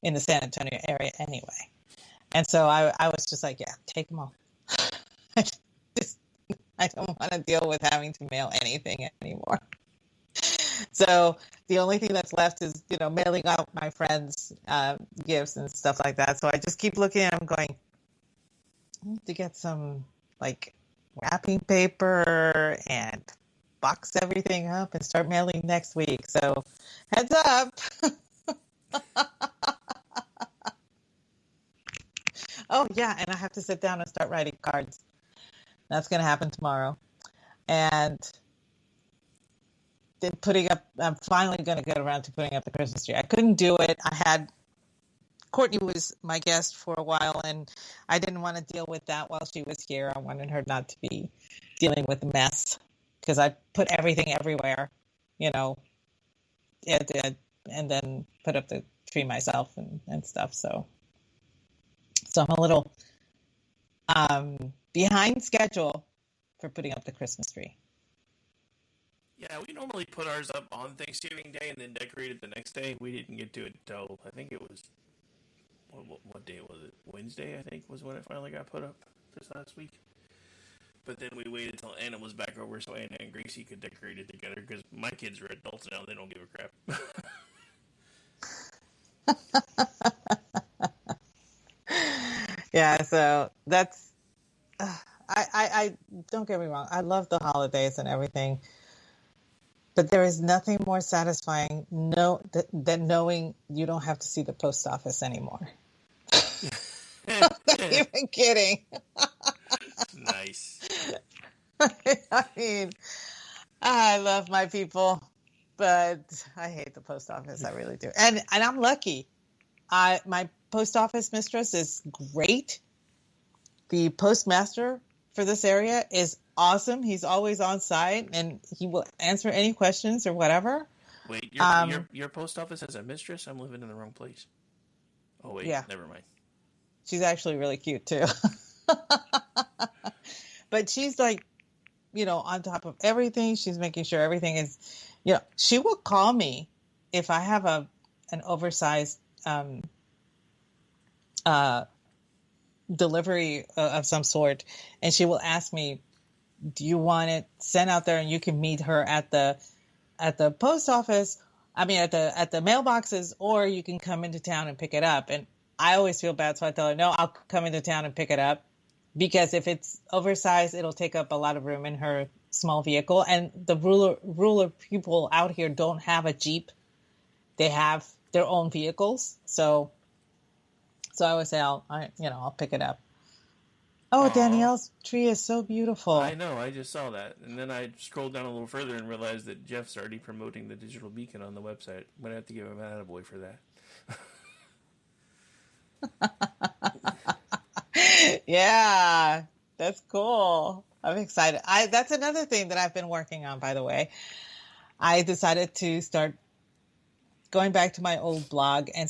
in the San Antonio area anyway. And so I was just like, yeah, take them all. I don't want to deal with having to mail anything anymore. So the only thing that's left is, mailing out my friends' gifts and stuff like that. So I just keep looking at them going, I need to get some, wrapping paper and box everything up and start mailing next week. So heads up. Oh, yeah, and I have to sit down and start writing cards. That's going to happen tomorrow. And I'm finally going to get around to putting up the Christmas tree. I couldn't do it. Courtney was my guest for a while, and I didn't want to deal with that while she was here. I wanted her not to be dealing with the mess because I put everything everywhere, and then put up the tree myself and stuff. So I'm a little behind schedule for putting up the Christmas tree. Yeah, we normally put ours up on Thanksgiving Day and then decorate it the next day. We didn't get to it until, I think it was, what day was it? Wednesday, I think, was when it finally got put up this last week. But then we waited until Anna was back over so Anna and Gracie could decorate it together because my kids are adults now. They don't give a crap. Yeah, so that's, I don't get me wrong. I love the holidays and everything. But there is nothing more satisfying than knowing you don't have to see the post office anymore. I'm not even kidding. Nice. I mean, I love my people, but I hate the post office. I really do. And I'm lucky. My post office mistress is great. The postmaster for this area is awesome. He's always on site, and he will answer any questions or whatever. Wait, your post office has a mistress? I'm living in the wrong place. Oh, wait, yeah. Never mind. She's actually really cute, too. But she's on top of everything. She's making sure everything is, she will call me if I have an oversized delivery of some sort, and she will ask me, do you want it sent out there and you can meet her at the post office? I mean, at the mailboxes, or you can come into town and pick it up. And I always feel bad, so I tell her, no, I'll come into town and pick it up, because if it's oversized, it'll take up a lot of room in her small vehicle. And the rural people out here don't have a Jeep; they have their own vehicles. So I always say, I'll pick it up. Oh, Aw. Danielle's tree is so beautiful. I know, I just saw that. And then I scrolled down a little further and realized that Jeff's already promoting the digital beacon on the website. I'm going to have to give him an attaboy for that. Yeah, that's cool. I'm excited. That's another thing that I've been working on, by the way. I decided to start going back to my old blog and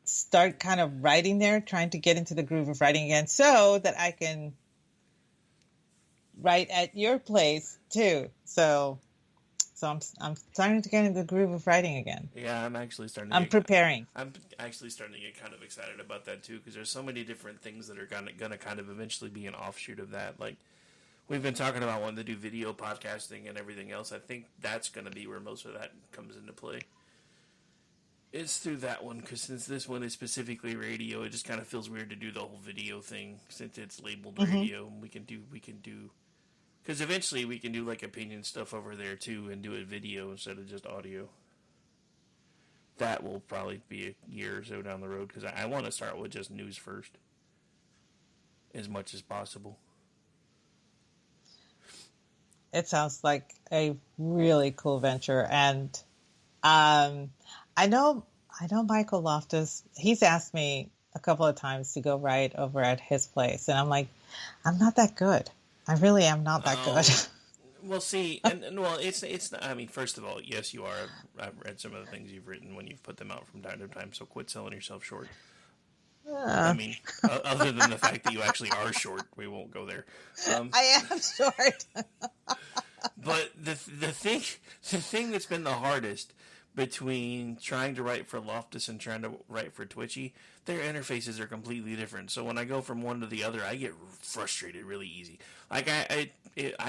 start kind of writing there, trying to get into the groove of writing again so that I can write at your place too. So I'm starting to get into the groove of writing again. Yeah, I'm actually starting I'm preparing. I'm actually starting to get kind of excited about that too, because there's so many different things that are gonna kind of eventually be an offshoot of that. Like, we've been talking about wanting to do video podcasting and everything else. I think that's going to be where most of that comes into play. It's through that one, because since this one is specifically radio, it just kind of feels weird to do the whole video thing since it's labeled radio. And we can do, because eventually we can do like opinion stuff over there too and do it video instead of just audio. That will probably be a year or so down the road, because I want to start with just news first, as much as possible. It sounds like a really cool venture, and I know Michael Loftus. He's asked me a couple of times to go write over at his place, and I'm like, I'm not that good. I really am not that good. Well, see, and well, it's. I mean, first of all, yes, you are. I've read some of the things you've written when you've put them out from time to time. So quit selling yourself short. I mean, other than the fact that you actually are short, we won't go there. I am short. But the thing that's been the hardest between trying to write for Loftus and trying to write for Twitchy, their interfaces are completely different. So when I go from one to the other, I get frustrated really easy. Like I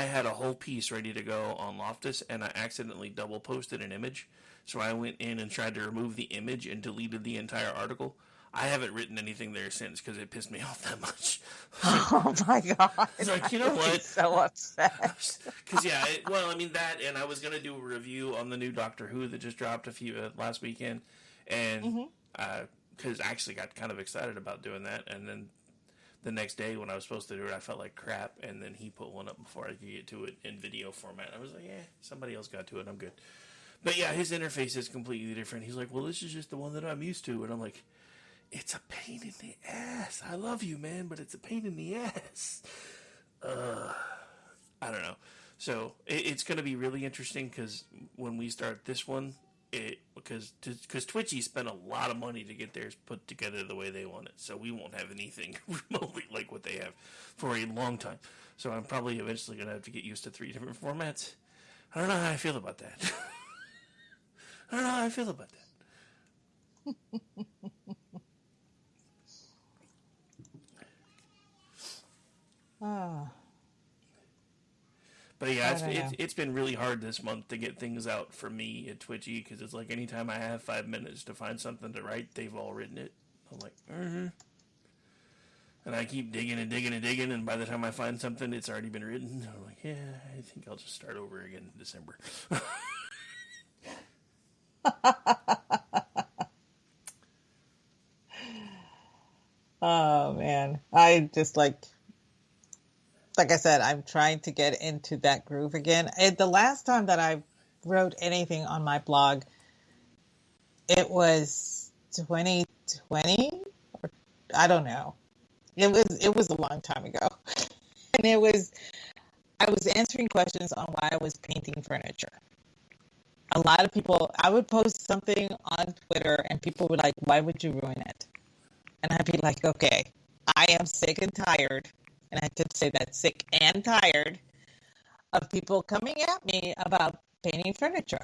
had a whole piece ready to go on Loftus, and I accidentally double posted an image. So I went in and tried to remove the image and deleted the entire article. I haven't written anything there since because it pissed me off that much. Oh my god! It's like, you know what? So upset. Because that, and I was gonna do a review on the new Doctor Who that just dropped last weekend, and because I actually got kind of excited about doing that, and then the next day when I was supposed to do it, I felt like crap, and then he put one up before I could get to it in video format. I was like, somebody else got to it, I'm good. But yeah, his interface is completely different. He's like, well, this is just the one that I'm used to, and I'm like, it's a pain in the ass. I love you, man, but it's a pain in the ass. I don't know. So it's going to be really interesting, because when we start this one, because Twitchy spent a lot of money to get theirs put together the way they want it, so we won't have anything remotely like what they have for a long time. So I'm probably eventually going to have to get used to 3 different formats. I don't know how I feel about that. I don't know how I feel about that. But yeah, it's been really hard this month to get things out for me at Twitchy, because it's like anytime I have 5 minutes to find something to write, they've all written it. I'm like, and I keep digging and digging and digging, and by the time I find something, it's already been written. I'm like, I think I'll just start over again in December. Oh man, I just like I said, I'm trying to get into that groove again. The last time that I wrote anything on my blog, it was 2020, or I don't know. It was a long time ago, and I was answering questions on why I was painting furniture. A lot of people, I would post something on Twitter, and people would like, "Why would you ruin it?" And I'd be like, "Okay, I am sick and tired." And I did say that, sick and tired of people coming at me about painting furniture.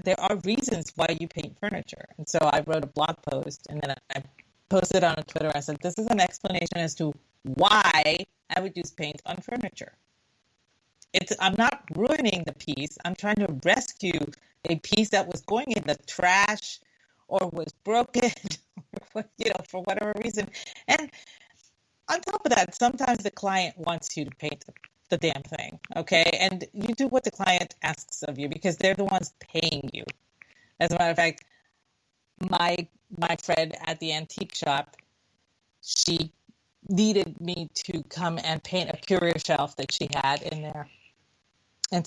There are reasons why you paint furniture. And so I wrote a blog post, and then I posted on Twitter. I said, this is an explanation as to why I would use paint on furniture. I'm not ruining the piece. I'm trying to rescue a piece that was going in the trash or was broken, for whatever reason. And on top of that, sometimes the client wants you to paint the damn thing, okay? And you do what the client asks of you because they're the ones paying you. As a matter of fact, my friend at the antique shop, she needed me to come and paint a curio shelf that she had in there. And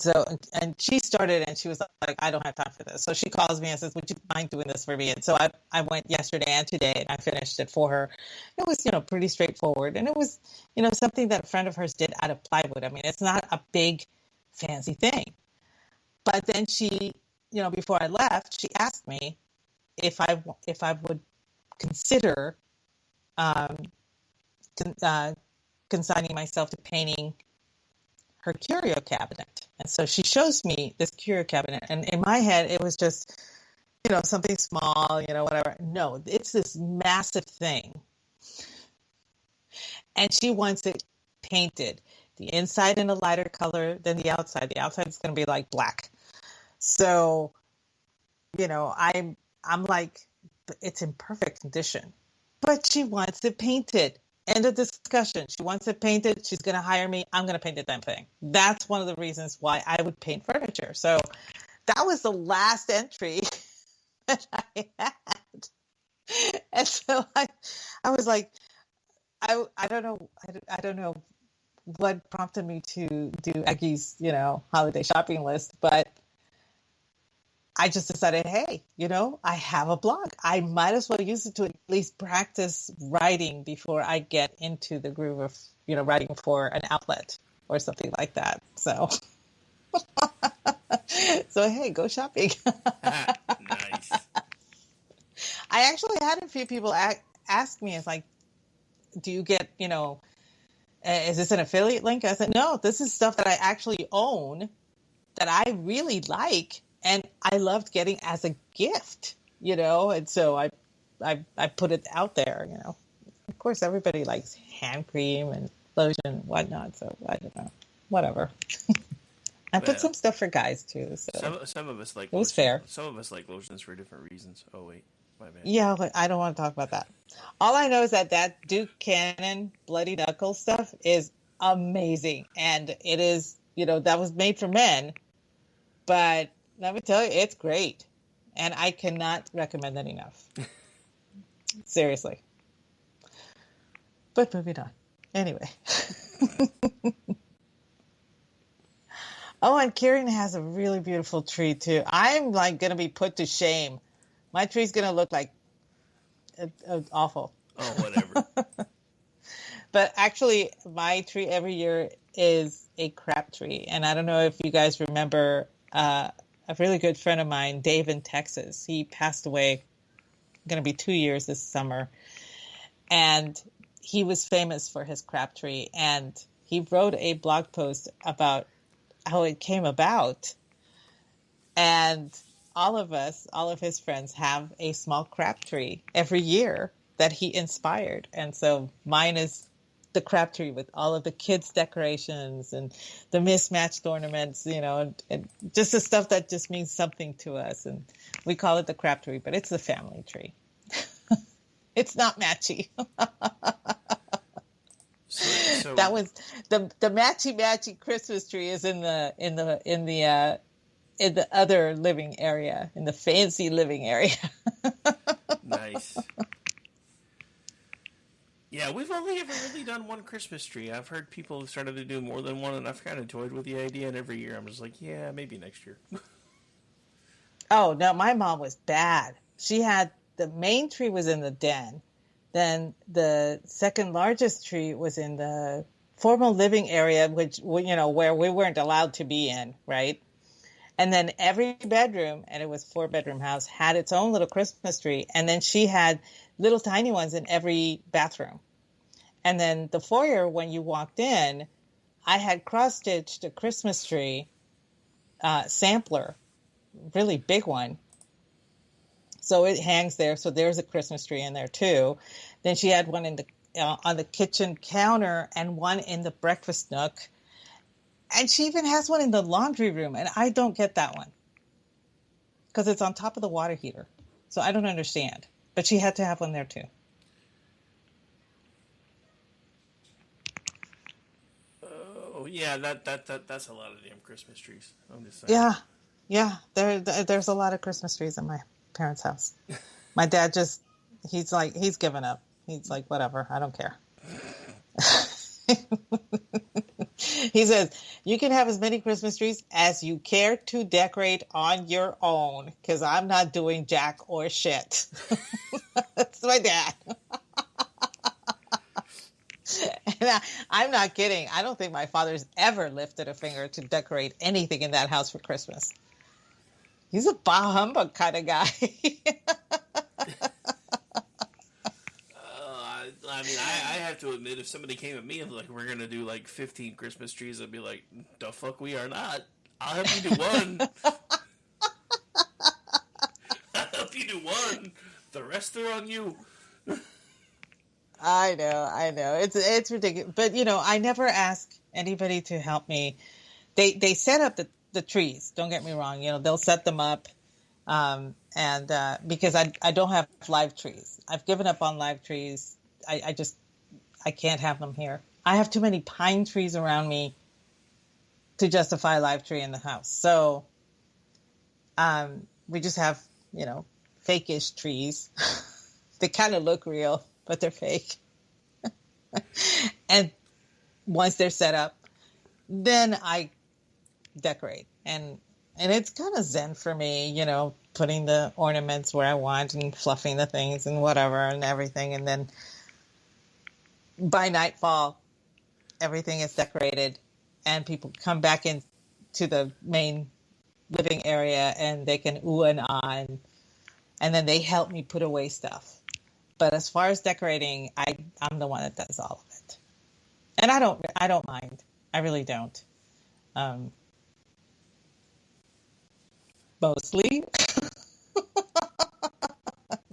she started and she was like, I don't have time for this. So she calls me and says, would you mind doing this for me? And so I went yesterday and today and I finished it for her. It was, pretty straightforward. And it was, something that a friend of hers did out of plywood. I mean, it's not a big fancy thing. But then she, before I left, she asked me if I would consider consigning myself to painting her curio cabinet. And so she shows me this curio cabinet. And in my head, it was just, something small, whatever. No, it's this massive thing. And she wants it painted. The inside in a lighter color than the outside. The outside is going to be like black. So, I'm like, it's in perfect condition. But she wants it painted. End of discussion. She wants it painted. She's going to hire me. I'm going to paint the damn thing. That's one of the reasons why I would paint furniture. So that was the last entry that I had. And so I was like, I don't know what prompted me to do Aggie's, holiday shopping list, but I just decided, hey, I have a blog. I might as well use it to at least practice writing before I get into the groove of, writing for an outlet or something like that. So, hey, go shopping. Nice. I actually had a few people ask me, it's like, do you get, is this an affiliate link? I said, no, this is stuff that I actually own that I really like. And I loved getting as a gift, and so I put it out there, Of course, everybody likes hand cream and lotion and whatnot, so I don't know, whatever. I put some stuff for guys too. So some of us like it was lotion. fair. Some of us like lotions for different reasons. Oh wait, my bad. Yeah, but I don't want to talk about that. All I know is that Duke Cannon Bloody Knuckles stuff is amazing, and it is, that was made for men, but let me tell you, it's great. And I cannot recommend it enough. Seriously. But moving on. Anyway. Oh, and Kieran has a really beautiful tree, too. I'm, going to be put to shame. My tree's going to look like awful. Oh, whatever. But actually, my tree every year is a crap tree. And I don't know if you guys remember a really good friend of mine, Dave in Texas. He passed away, going to be 2 years this summer. And he was famous for his crap tree. And he wrote a blog post about how it came about. And all of his friends have a small crap tree every year that he inspired. And so mine is the crap tree with all of the kids' decorations and the mismatched ornaments, and just the stuff that just means something to us. And we call it the crap tree, but it's the family tree. It's not matchy. So that was the matchy Christmas tree is in the other living area, in the fancy living area. Nice. Yeah, we've only ever really done one Christmas tree. I've heard people have started to do more than one, and I've kind of toyed with the idea, and every year I'm just like, yeah, maybe next year. Oh, no, my mom was bad. She had, the main tree was in the den. Then the second largest tree was in the formal living area, which, where we weren't allowed to be in, right? And then every bedroom, and it was a 4-bedroom house, had its own little Christmas tree. And then she had little tiny ones in every bathroom. And then the foyer, when you walked in, I had cross-stitched a Christmas tree sampler, really big one. So it hangs there. So there's a Christmas tree in there too. Then she had one in the on the kitchen counter and one in the breakfast nook. And she even has one in the laundry room, and I don't get that one because it's on top of the water heater. So I don't understand. But she had to have one there too. Oh yeah, that's a lot of damn Christmas trees. I'm just saying. Yeah. There's a lot of Christmas trees in my parents' house. My dad he's given up. He's like, whatever, I don't care. He says, you can have as many Christmas trees as you care to decorate on your own, because I'm not doing jack or shit. That's my dad. And I'm not kidding. I don't think my father's ever lifted a finger to decorate anything in that house for Christmas. He's a bah humbug kind of guy. I mean, I have to admit, if somebody came at me and like, we're gonna do like 15 Christmas trees, I'd be like, the fuck we are not. I'll help you do one. I'll help you do one. The rest are on you. I know. It's ridiculous. But, I never ask anybody to help me. They set up the trees. Don't get me wrong. They'll set them up. And because I don't have live trees. I've given up on live trees. I can't have them here. I have too many pine trees around me to justify a live tree in the house. So we just have, fake-ish trees. They kind of look real, but they're fake. And once they're set up, then I decorate. And it's kind of zen for me, putting the ornaments where I want and fluffing the things and whatever and everything. And then by nightfall, everything is decorated and people come back into the main living area and they can ooh and ah, and then they help me put away stuff. But as far as decorating, I'm the one that does all of it. And I don't mind. I really don't. Mostly.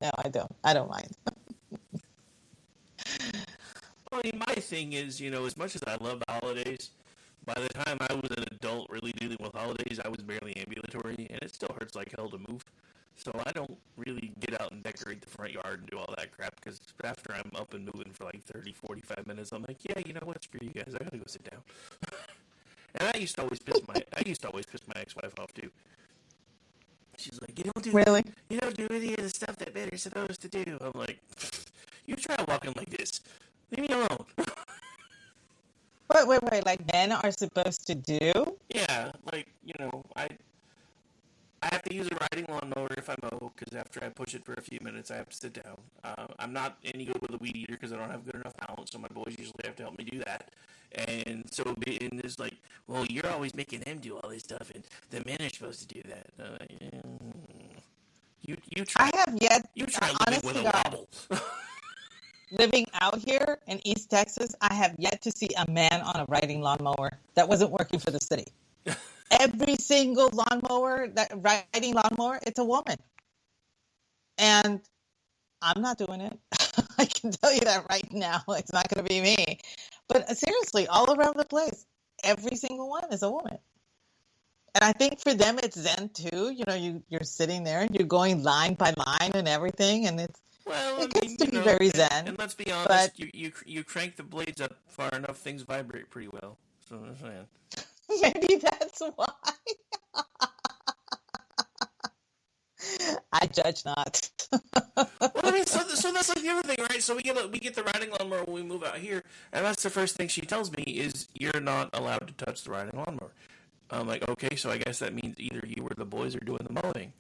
No, I don't. I don't mind. I mean, my thing is, as much as I love the holidays, by the time I was an adult really dealing with holidays, I was barely ambulatory, and it still hurts like hell to move. So I don't really get out and decorate the front yard and do all that crap, because after I'm up and moving for like 30, 45 minutes, I'm like, yeah, you know what, screw you guys, I gotta go sit down. And I used to always piss my ex-wife off too. She's like, you don't do any of the stuff that men are supposed to do. I'm like, you try walking like this. Leave me alone. Wait, like men are supposed to do? Yeah, like, I have to use a riding lawnmower if I mow, because after I push it for a few minutes, I have to sit down. I'm not any good with a weed eater because I don't have good enough balance, so my boys usually have to help me do that. And so it's like, well, you're always making them do all this stuff, and the men are supposed to do that. You try. I have yet. You try living with a wobble. Living out here in East Texas, I have yet to see a man on a riding lawnmower that wasn't working for the city. Every single riding lawnmower, it's a woman. And I'm not doing it. I can tell you that right now. It's not going to be me. But seriously, all around the place, every single one is a woman. And I think for them, it's zen too. You're sitting there and you're going line by line and everything. And it gets to be very zen. And let's be honest, you crank the blades up far enough, things vibrate pretty well. So I'm saying. Maybe that's why. I judge not. Well, I mean, so that's like the other thing, right? So we get the riding lawnmower when we move out here, and that's the first thing she tells me is you're not allowed to touch the riding lawnmower. I'm like, okay, so I guess that means either you or the boys are doing the mowing,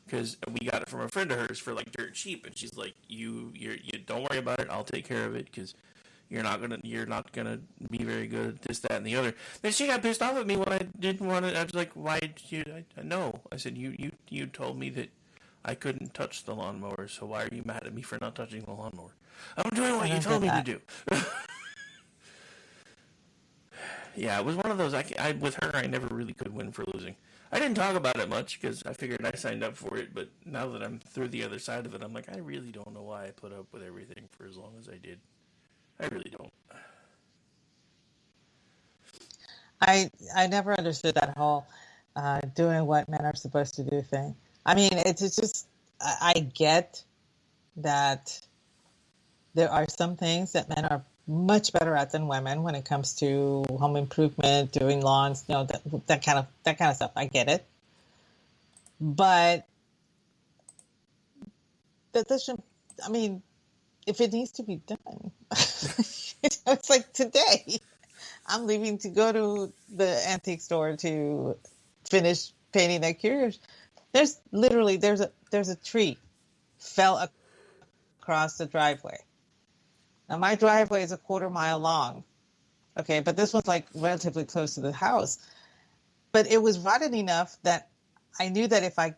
because we got it from a friend of hers for like dirt cheap, and she's like, you don't worry about it, I'll take care of it, because you're not gonna be very good at this, that, and the other. Then she got pissed off at me when I didn't want to. I was like, why did you? No, I said you told me that I couldn't touch the lawnmower, so why are you mad at me for not touching the lawnmower? I'm doing what you told me to do. Yeah, it was one of those. I with her, I never really could win for losing. I didn't talk about it much because I figured I signed up for it, but now that I'm through the other side of it, I'm like, I really don't know why I put up with everything for as long as I did. I really don't. I never understood that whole doing what men are supposed to do thing. I mean, it's just I get that there are some things that men are much better at than women when it comes to home improvement, doing lawns, that kind of stuff. I get it, but that doesn't. I mean, if it needs to be done, it's like today. I'm leaving to go to the antique store to finish painting that curious. There's a tree fell across the driveway. Now my driveway is a quarter-mile long. Okay, but this one's like relatively close to the house. But it was rotted enough that I knew that if I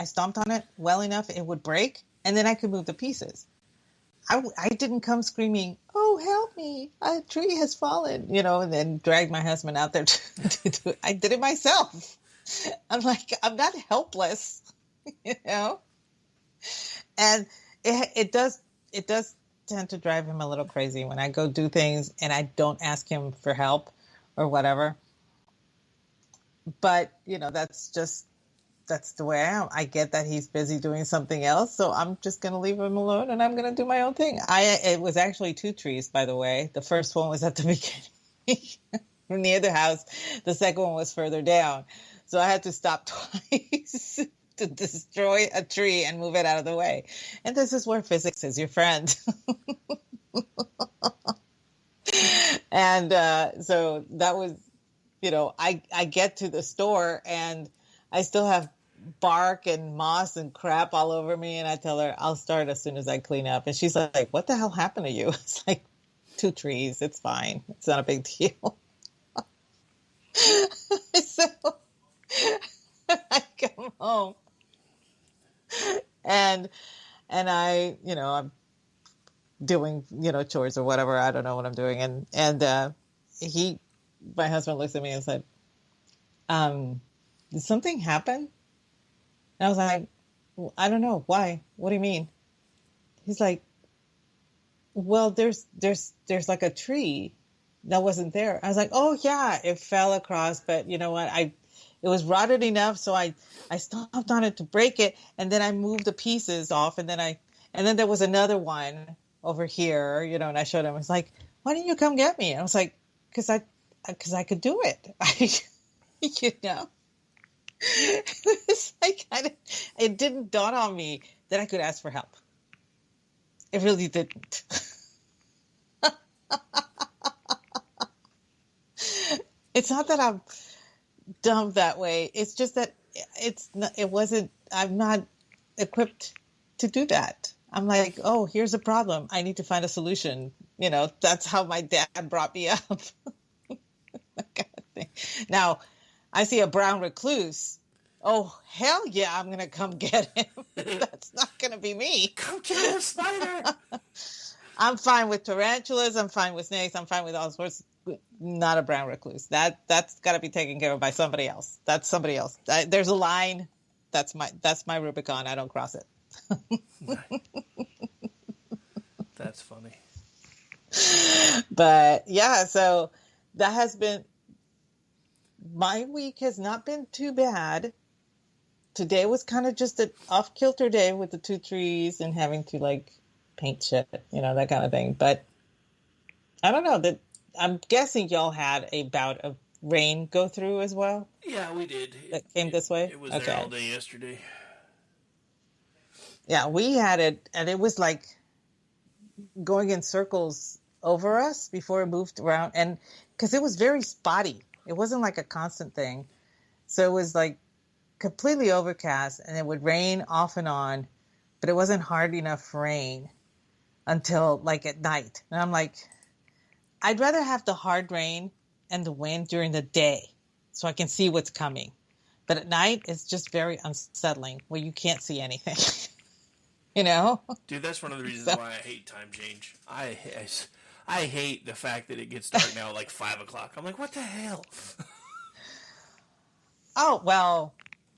stomped on it well enough, it would break, and then I could move the pieces. I didn't come screaming, "Oh, help me, a tree has fallen," and then drag my husband out there to do it. I did it myself. I'm like, I'm not helpless, and it does tend to drive him a little crazy when I go do things and I don't ask him for help or whatever. But, that's the way I am. I get that he's busy doing something else, so I'm just going to leave him alone and I'm going to do my own thing. It was actually 2 trees, by the way. The first one was at the beginning near the house. The second one was further down. So I had to stop twice to destroy a tree and move it out of the way. And this is where physics is your friend. And so that was, I get to the store and I still have bark and moss and crap all over me. And I tell her, I'll start as soon as I clean up. And she's like, what the hell happened to you? It's like 2 trees. It's fine. It's not a big deal. So I come home and I, I'm doing, chores or whatever. I don't know what I'm doing. And my husband looks at me and said, did something happen? And I was like, well, I don't know. Why? What do you mean? He's like, well, there's like a tree that wasn't there. I was like, oh yeah, it fell across, but you know what? It was rotted enough, so I stomped on it to break it, and then I moved the pieces off, and then there was another one over here, and I showed him. I was like, why didn't you come get me? And I was like, because I could do it. It's like it didn't dawn on me that I could ask for help. It really didn't. It's not that I'm dumb that way. It's just that I'm not equipped to do that. I'm like, oh, here's a problem. I need to find a solution. That's how my dad brought me up. That kind of thing. Now, I see a brown recluse. Oh, hell yeah, I'm going to come get him. That's not going to be me. Come get him, Spider. I'm fine with tarantulas. I'm fine with snakes. I'm fine with all sorts. Not a brown recluse. That's got to be taken care of by somebody else. That's somebody else. There's a line. That's my Rubicon. I don't cross it. That's funny. But yeah, so that has been, my week has not been too bad. Today was kind of just an off-kilter day with the 2 trees and having to paint shit, that kind of thing. But I don't know, I'm guessing y'all had a bout of rain go through as well? Yeah, we did. That came this way? It was there all day yesterday. Yeah, we had it, and it was like going in circles over us before it moved around. And because it was very spotty, it wasn't like a constant thing. So it was like completely overcast, and it would rain off and on, but it wasn't hard enough rain until at night. And I'm like, I'd rather have the hard rain and the wind during the day so I can see what's coming. But at night, it's just very unsettling where you can't see anything. Dude, that's one of the reasons why I hate time change. I hate the fact that it gets dark now at 5 o'clock. I'm like, what the hell? Oh, well,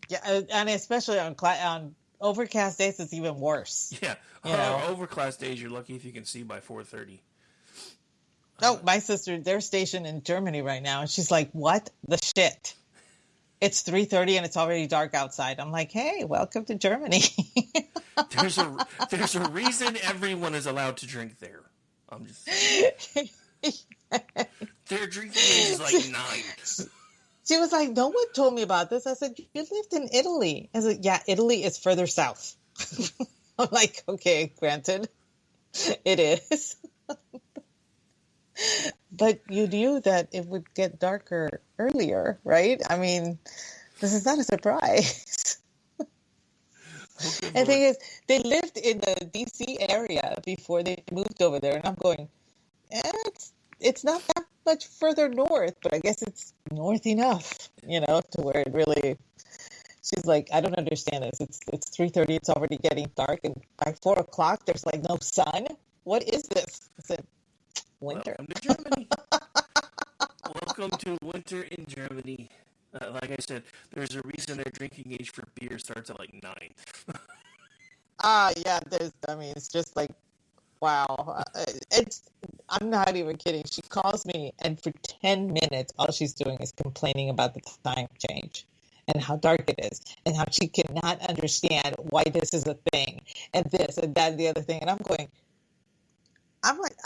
yeah, and especially on overcast days, it's even worse. Yeah, overcast days, you're lucky if you can see by 4:30. Oh, my sister, they're stationed in Germany right now. And she's like, what the shit? It's 3:30 and it's already dark outside. I'm like, hey, welcome to Germany. There's a reason everyone is allowed to drink there. I'm just saying. Their drinking age is like 9. She was like, no one told me about this. I said, you lived in Italy. I said, yeah, Italy is further south. I'm like, okay, granted, it is. But you knew that it would get darker earlier, right? I mean, this is not a surprise. And the thing is, they lived in the DC area before they moved over there. And I'm going, it's not that much further north, but I guess it's north enough, to where it really... She's like, I don't understand this. It's 3:30. It's already getting dark. And by 4 o'clock, there's like no sun. What is this? I said, winter. Welcome to Germany. Welcome to winter in Germany. Like I said, there's a reason their drinking age for beer starts at like 9. Yeah, it's just like, wow. I'm not even kidding. She calls me, and for 10 minutes, all she's doing is complaining about the time change and how dark it is and how she cannot understand why this is a thing and this and that and the other thing. And I'm like,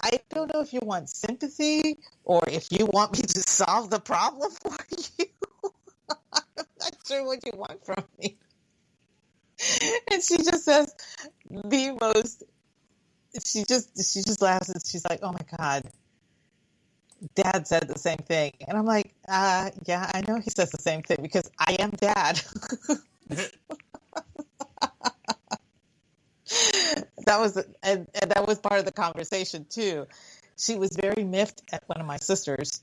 I don't know if you want sympathy or if you want me to solve the problem for you. I'm not sure what you want from me. And she just says the most, she just laughs and she's like, oh my God, Dad said the same thing. And I'm like, yeah, I know he says the same thing because I am Dad. That was part of the conversation too. She was very miffed at one of my sisters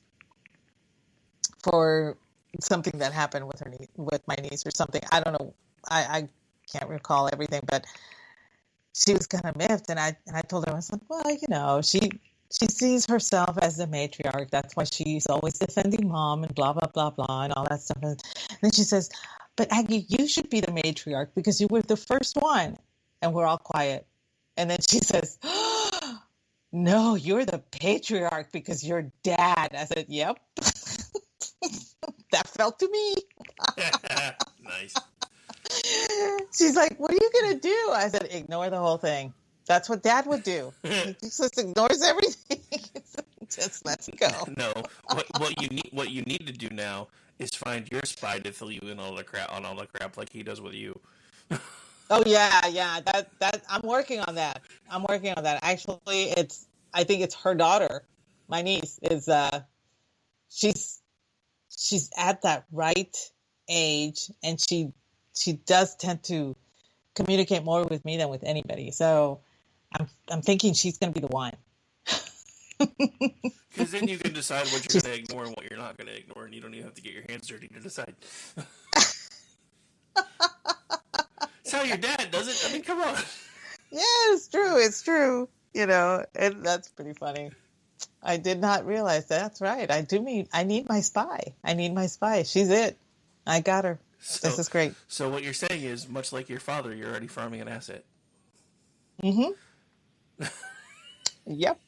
for something that happened with my niece or something. I don't know. I can't recall everything, but she was kind of miffed, and I told her, I was like, well, she sees herself as the matriarch. That's why she's always defending mom and blah blah blah blah and all that stuff. And then she says, but Aggie, you should be the matriarch because you were the first one. And we're all quiet. And then she says, oh, no, you're the patriarch because you're Dad. I said, yep. That felt to me. Nice. She's like, what are you going to do? I said, ignore the whole thing. That's what Dad would do. He just ignores everything. Just lets it go. No, what you need to do now is find your spy to fill you in on all the crap like he does with you. Oh yeah. That I'm working on that. Actually, I think it's her daughter. My niece is she's at that right age, and she does tend to communicate more with me than with anybody. So I'm thinking she's going to be the one. Because then you can decide what you're going to ignore and what you're not going to ignore, and you don't even have to get your hands dirty to decide. That's how your dad does it. I mean, come on. Yeah, it's true. And that's pretty funny. I did not realize that. That's right. I need my spy. She's it. I got her. This is great. So what you're saying is, much like your father, you're already farming an asset. Mm-hmm. Yep.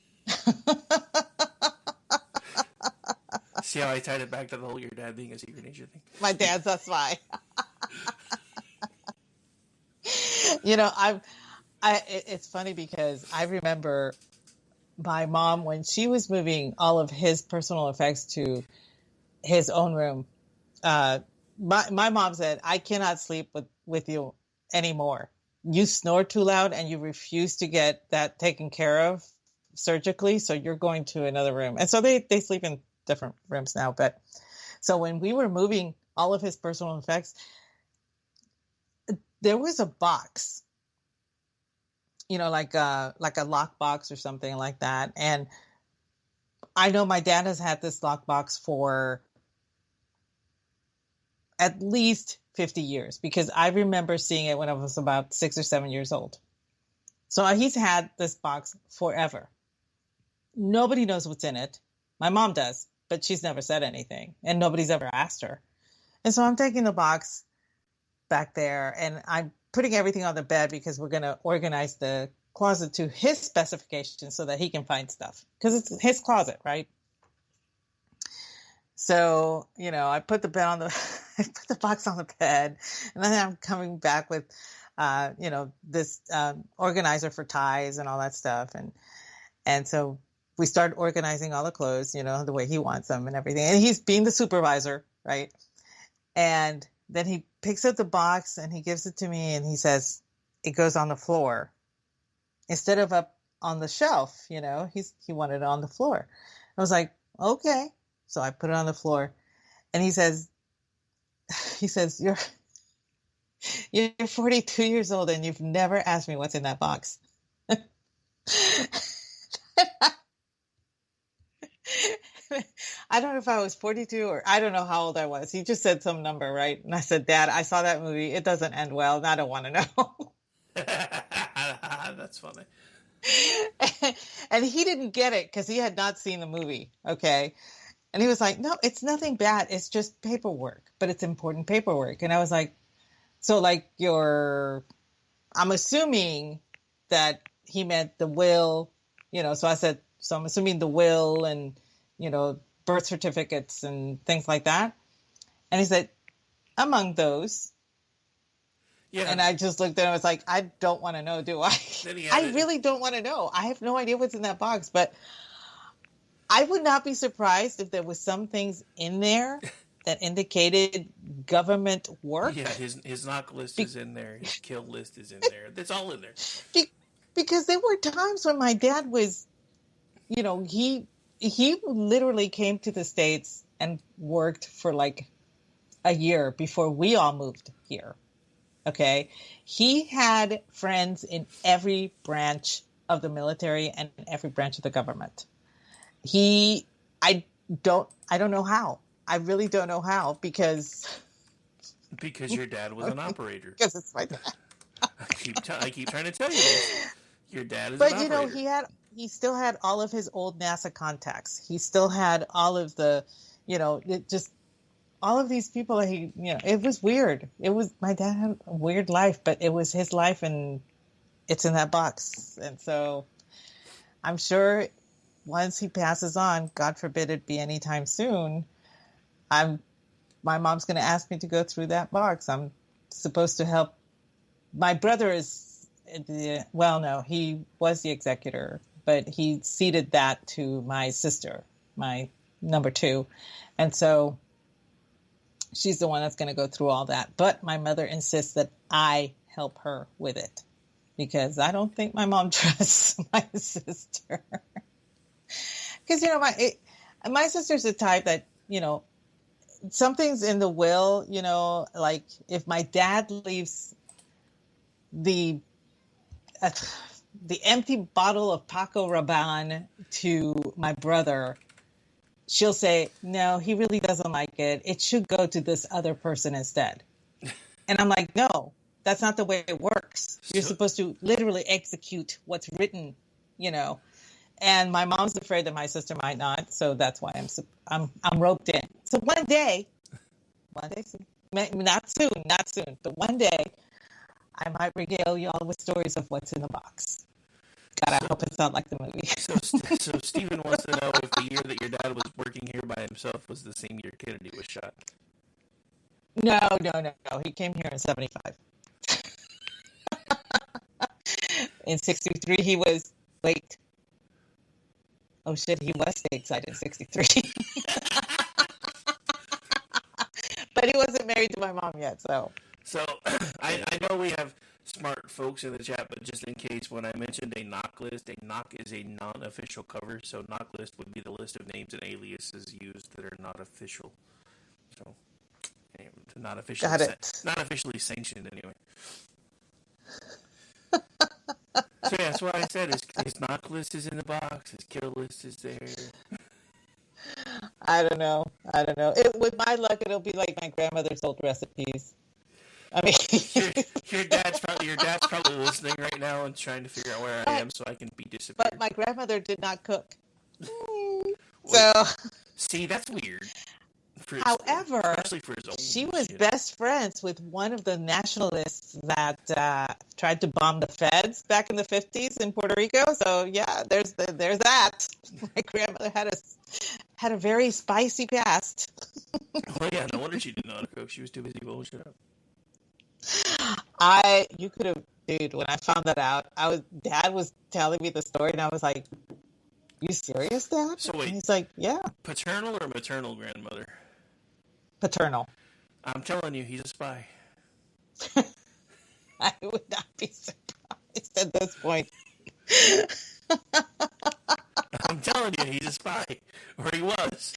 See how I tied it back to the whole your dad being a secret agent thing? My dad's a spy. It's funny because I remember my mom when she was moving all of his personal effects to his own room. My mom said, I cannot sleep with you anymore. You snore too loud and you refuse to get that taken care of surgically. So you're going to another room. And so they sleep in different rooms now. But so when we were moving all of his personal effects, there was a box, like a lock box or something like that. And I know my dad has had this lock box for at least 50 years because I remember seeing it when I was about 6 or 7 years old. So he's had this box forever. Nobody knows what's in it. My mom does, but she's never said anything and nobody's ever asked her. And so I'm taking the box back there and I'm putting everything on the bed because we're going to organize the closet to his specifications so that he can find stuff because it's his closet, right? So, I put the bed on the, I put the box on the bed, and then I'm coming back with, this organizer for ties and all that stuff. And so we start organizing all the clothes, the way he wants them and everything. And he's being the supervisor, right? And then he picks up the box and he gives it to me and he says, it goes on the floor instead of up on the shelf, he wanted it on the floor. I was like, okay. So I put it on the floor and he says, you're 42 years old and you've never asked me what's in that box. I don't know if I was 42 or I don't know how old I was. He just said some number, right? And I said, Dad, I saw that movie. It doesn't end well. And I don't want to know. That's funny. And he didn't get it because he had not seen the movie. Okay. And he was like, no, it's nothing bad. It's just paperwork, but it's important paperwork. And I was like, so like I'm assuming that he meant the will, so I said, so I'm assuming the will and, birth certificates and things like that. And he said, among those. Yeah. And I just looked at him and was like, I don't want to know, do I? I really don't want to know. I have no idea what's in that box, but I would not be surprised if there was some things in there that indicated government work. Yeah, his knock list is in there. His kill list is in there. It's all in there. Because there were times when my dad was, he literally came to the States and worked for like a year before we all moved here. Okay. He had friends in every branch of the military and every branch of the government. I don't know how. I really don't know how because your dad was an operator. Because it's my dad. I keep trying to tell you this. Your dad is an operator. But he still had all of his old NASA contacts. He still had all of the, just all of these people. It was weird. My dad had a weird life, but it was his life, and it's in that box. And so, I'm sure once he passes on, God forbid it be anytime soon, my mom's going to ask me to go through that box. I'm supposed to help. My brother is, no, he was the executor, but he ceded that to my sister, my number 2. And so she's the one that's going to go through all that. But my mother insists that I help her with it because I don't think my mom trusts my sister. Because, my sister's the type that, something's in the will, like if my dad leaves the empty bottle of Paco Rabanne to my brother, she'll say, no, he really doesn't like it. It should go to this other person instead. And I'm like, no, that's not the way it works. You're supposed to literally execute what's written, And my mom's afraid that my sister might not, so that's why I'm roped in. So one day, not soon, but one day, I might regale y'all with stories of what's in the box. God, I hope it's not like the movie. So Stephen wants to know if the year that your dad was working here by himself was the same year Kennedy was shot. No. He came here in 1975. In 1963, he was, wait. Oh shit, he was stateside in 1963. But he wasn't married to my mom yet, so. So, I know we have smart folks in the chat, but just in case, when I mentioned a knock list, a knock is a non-official cover, so knock list would be the list of names and aliases used that are not official. So, anyway, not officially sanctioned anyway. So yeah, that's what I said. His knock list is in the box. His kill list is there. I don't know. With my luck, it'll be like my grandmother's old recipes. I mean, your dad's probably listening right now and trying to figure out where I am so I can be disappeared. But my grandmother did not cook. So see, that's weird. However, especially for his own she was shit. best friends with one of the nationalists that tried to bomb the feds back in the 50s in Puerto Rico. So yeah, there's that. My grandmother had a very spicy past. Oh yeah, no wonder she didn't know how to cook. She was too busy blowing shit up. You could have, dude. When I found that out, Dad was telling me the story, and I was like, "You serious, Dad?" So wait, and he's like, "Yeah, paternal or maternal grandmother? paternal." I'm telling you, he's a spy. I would not be surprised at this point. I'm telling you, he's a spy, or he was.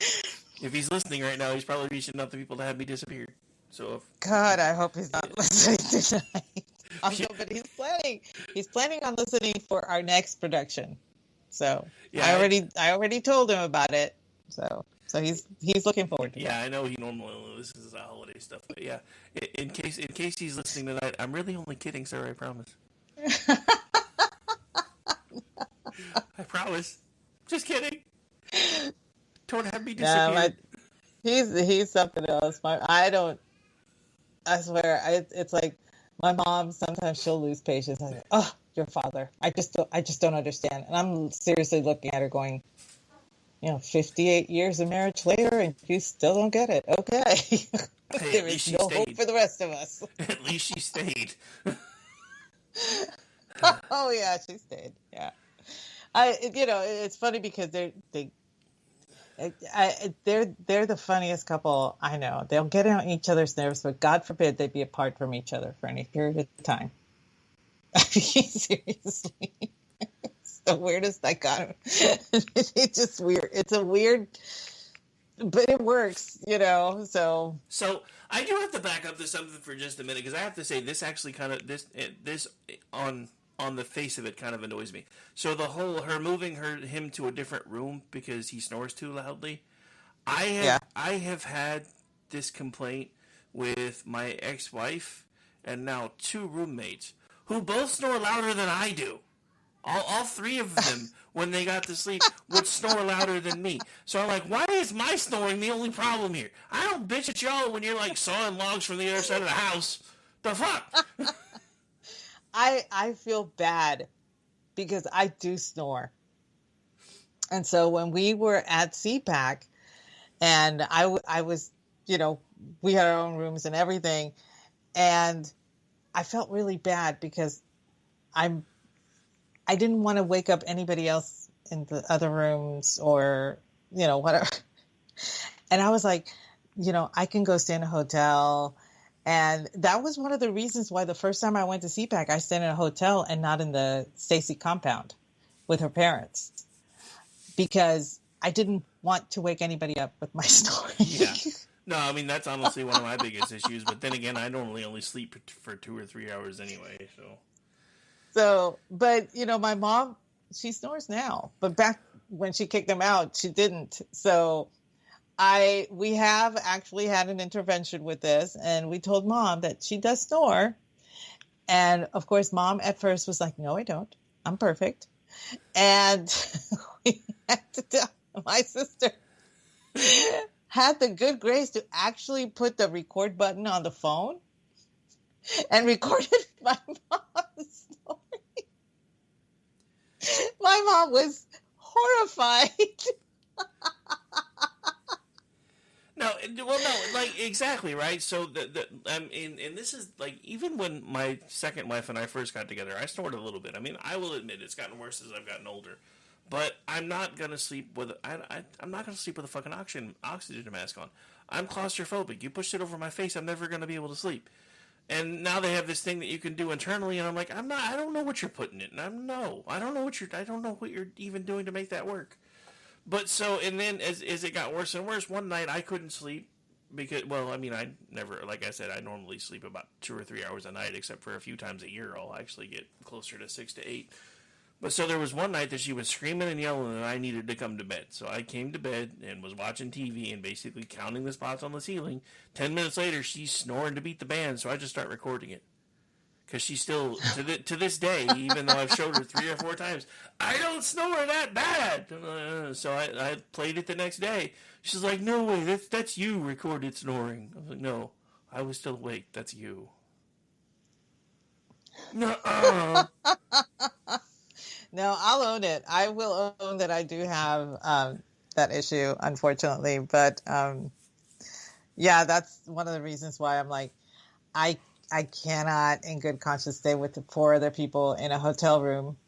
If he's listening right now, he's probably reaching out to people that have me disappeared. So if God, I hope he's not listening tonight. No, but he's planning on listening for our next production. So Yeah, I already told him about it. So he's looking forward to it. yeah, I know he normally listens to the holiday stuff, but yeah, in case he's listening tonight, I'm really only kidding, sir. I promise. I promise. Just kidding. Don't have me disappear. He's something else. I swear, it's like my mom. Sometimes she'll lose patience. I'm like, oh, your father. I just don't understand. And I'm seriously looking at her, going, 58 years of marriage later, and you still don't get it. Okay, Hey, there is no hope for the rest of us. At least she stayed. Oh yeah, she stayed. Yeah, it's funny because they're the funniest couple I know. They'll get on each other's nerves, but God forbid they be apart from each other for any period of time. I mean, seriously, it's the weirdest dichotomy. It's just weird. It's a weird, but it works, So I do have to back up to something for just a minute, because I have to say this actually kind of this on the face of it kind of annoys me. So the whole her moving him to a different room because he snores too loudly. I have had this complaint with my ex-wife and now 2 roommates who both snore louder than I do. All 3 of them, when they got to sleep, would snore louder than me. So I'm like, why is my snoring the only problem here? I don't bitch at y'all when you're like sawing logs from the other side of the house. The fuck? I feel bad because I do snore. And so when we were at CPAC and I was, we had our own rooms and everything, and I felt really bad because I didn't want to wake up anybody else in the other rooms or, whatever. And I was like, I can go stay in a hotel. And that was one of the reasons why the first time I went to CPAC, I stayed in a hotel and not in the Stacy compound with her parents, because I didn't want to wake anybody up with my snoring. Yeah. No, I mean, that's honestly one of my biggest issues. But then again, I normally only sleep for 2 or 3 hours anyway. So, but, my mom, she snores now. But back when she kicked them out, she didn't. So we have actually had an intervention with this, and we told Mom that she does snore. And of course, Mom at first was like, no, I don't. I'm perfect. And we had to tell my sister had the good grace to actually put the record button on the phone and recorded my mom's snoring. My mom was horrified. No, like, exactly, right? So, and this is, like, even when my second wife and I first got together, I snored a little bit. I mean, I will admit it's gotten worse as I've gotten older. But I'm not going to sleep with, I'm not going to sleep with a fucking oxygen mask on. I'm claustrophobic. You push it over my face, I'm never going to be able to sleep. And now they have this thing that you can do internally, and I'm like, I don't know what you're putting in. I don't know what you're even doing to make that work. But so, and then as it got worse and worse, one night I couldn't sleep because, well, I mean, I never, like I said, I normally sleep about 2 or 3 hours a night, except for a few times a year I'll actually get closer to 6 to 8. But so there was one night that she was screaming and yelling and I needed to come to bed. So I came to bed and was watching TV and basically counting the spots on the ceiling. 10 minutes later, she's snoring to beat the band, so I just start recording it. Because she's still, to this day, even though I've showed her 3 or 4 times, I don't snore that bad. So I played it the next day. She's like, no way, that's you recorded snoring. I was like, no, I was still awake. That's you. Nuh-uh. No, I'll own it. I will own that I do have that issue, unfortunately. But yeah, that's one of the reasons why I'm like, I cannot, in good conscience, stay with the 4 other people in a hotel room,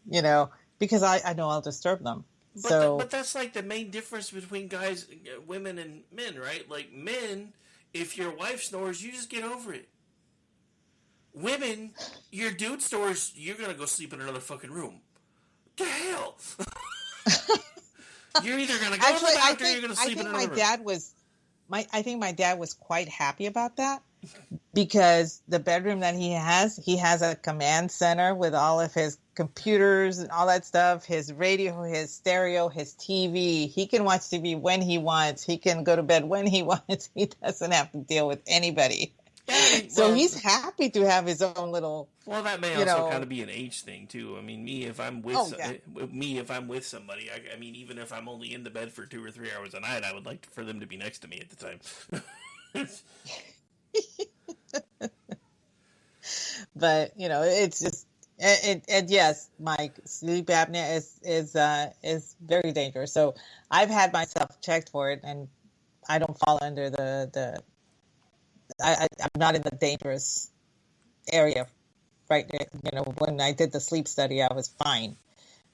because I know I'll disturb them. But that's like the main difference between guys, women, and men, right? Like men, if your wife snores, you just get over it. Women, your dude snores, you're gonna go sleep in another fucking room. The hell? You're either gonna go to the doctor or you're gonna sleep in another room. I think my dad was quite happy about that, because the bedroom that he has a command center with all of his computers and all that stuff, his radio, his stereo, his TV. He can watch TV when he wants. He can go to bed when he wants. He doesn't have to deal with anybody. So he's happy to have his own little. Well, that may also kind of be an age thing too. I mean, me if I'm with somebody, I mean, even if I'm only in the bed for 2 or 3 hours a night, I would like for them to be next to me at the time. But it's just, and yes, Mike, sleep apnea is very dangerous. So I've had myself checked for it, and I don't fall under I'm not in the dangerous area, right? When I did the sleep study, I was fine.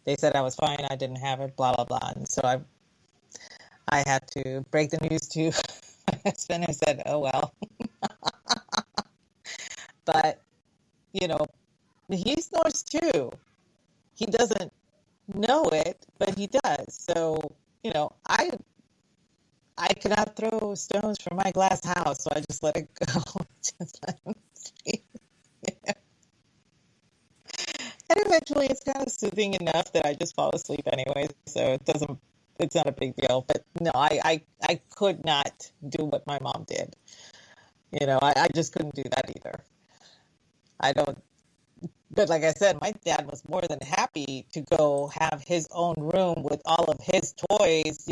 They said I was fine. I didn't have it, blah, blah, blah. And so I had to break the news to my husband and said, oh, well. But, he snores too. He doesn't know it, but he does. So, I cannot throw stones from my glass house, so I just let it go. Just let him sleep. And eventually it's kind of soothing enough that I just fall asleep anyway, so it's not a big deal. But no, I could not do what my mom did. I just couldn't do that either. But like I said, my dad was more than happy to go have his own room with all of his toys,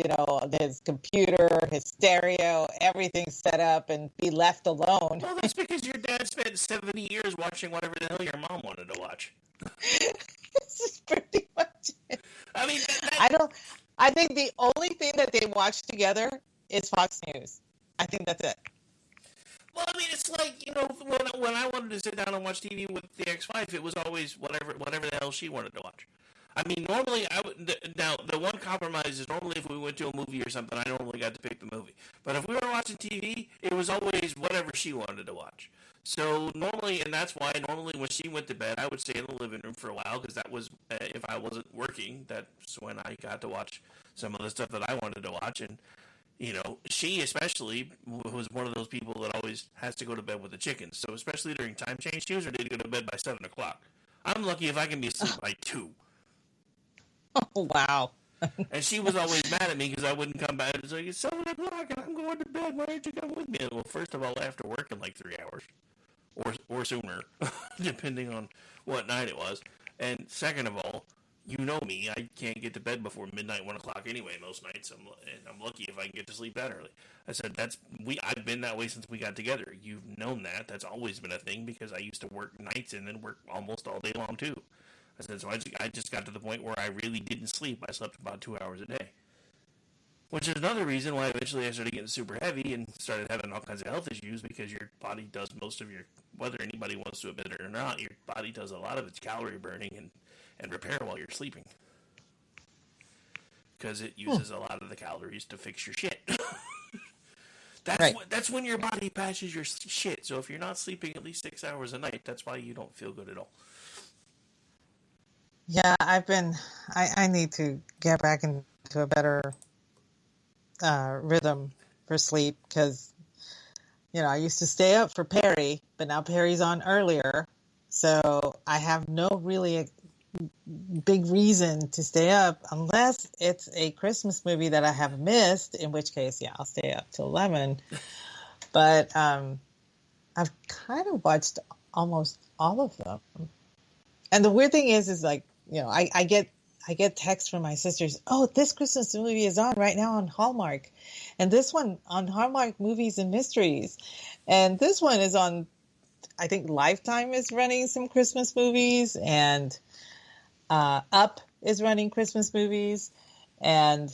his computer, his stereo, everything set up, and be left alone. Well, that's because your dad spent 70 years watching whatever the hell your mom wanted to watch. This is pretty much it. I mean, I think the only thing that they watch together is Fox News. I think that's it. Well, I mean, it's like, when I wanted to sit down and watch TV with the ex-wife, it was always whatever the hell she wanted to watch. I mean, normally, now, the one compromise is normally if we went to a movie or something, I normally got to pick the movie. But if we were watching TV, it was always whatever she wanted to watch. So normally, and that's why normally when she went to bed, I would stay in the living room for a while, because that was, if I wasn't working, that's when I got to watch some of the stuff that I wanted to watch. And she especially was one of those people that always has to go to bed with the chickens. So especially during time change, she was ready to go to bed by 7 o'clock. I'm lucky if I can be asleep by 2. Oh, wow. And she was always mad at me because I wouldn't come back. It's like, it's 7 o'clock and I'm going to bed. Why aren't you coming with me? Well, first of all, I have to work in like 3 hours. Or sooner, depending on what night it was. And second of all, you know me, I can't get to bed before midnight, 1 o'clock anyway most nights, and I'm lucky if I can get to sleep that early. I said, I've been that way since we got together. You've known that. That's always been a thing, because I used to work nights and then work almost all day long, too. I said, so I just got to the point where I really didn't sleep. I slept about 2 hours a day. Which is another reason why eventually I started getting super heavy and started having all kinds of health issues, because your body does most of whether anybody wants to admit it or not, your body does a lot of its calorie burning and repair while you're sleeping, because it uses a lot of the calories to fix your shit. That's when your body patches your shit. So if you're not sleeping at least 6 hours a night, that's why you don't feel good at all. Yeah, I need to get back into a better rhythm for sleep, because I used to stay up for Perry, but now Perry's on earlier, so I have no really big reason to stay up unless it's a Christmas movie that I have missed, in which case, yeah, I'll stay up till 11. But I've kind of watched almost all of them. And the weird thing is like, I I get texts from my sisters. Oh, this Christmas movie is on right now on Hallmark, and this one on Hallmark Movies and Mysteries, and this one is on. I think Lifetime is running some Christmas movies, and Up is running Christmas movies, and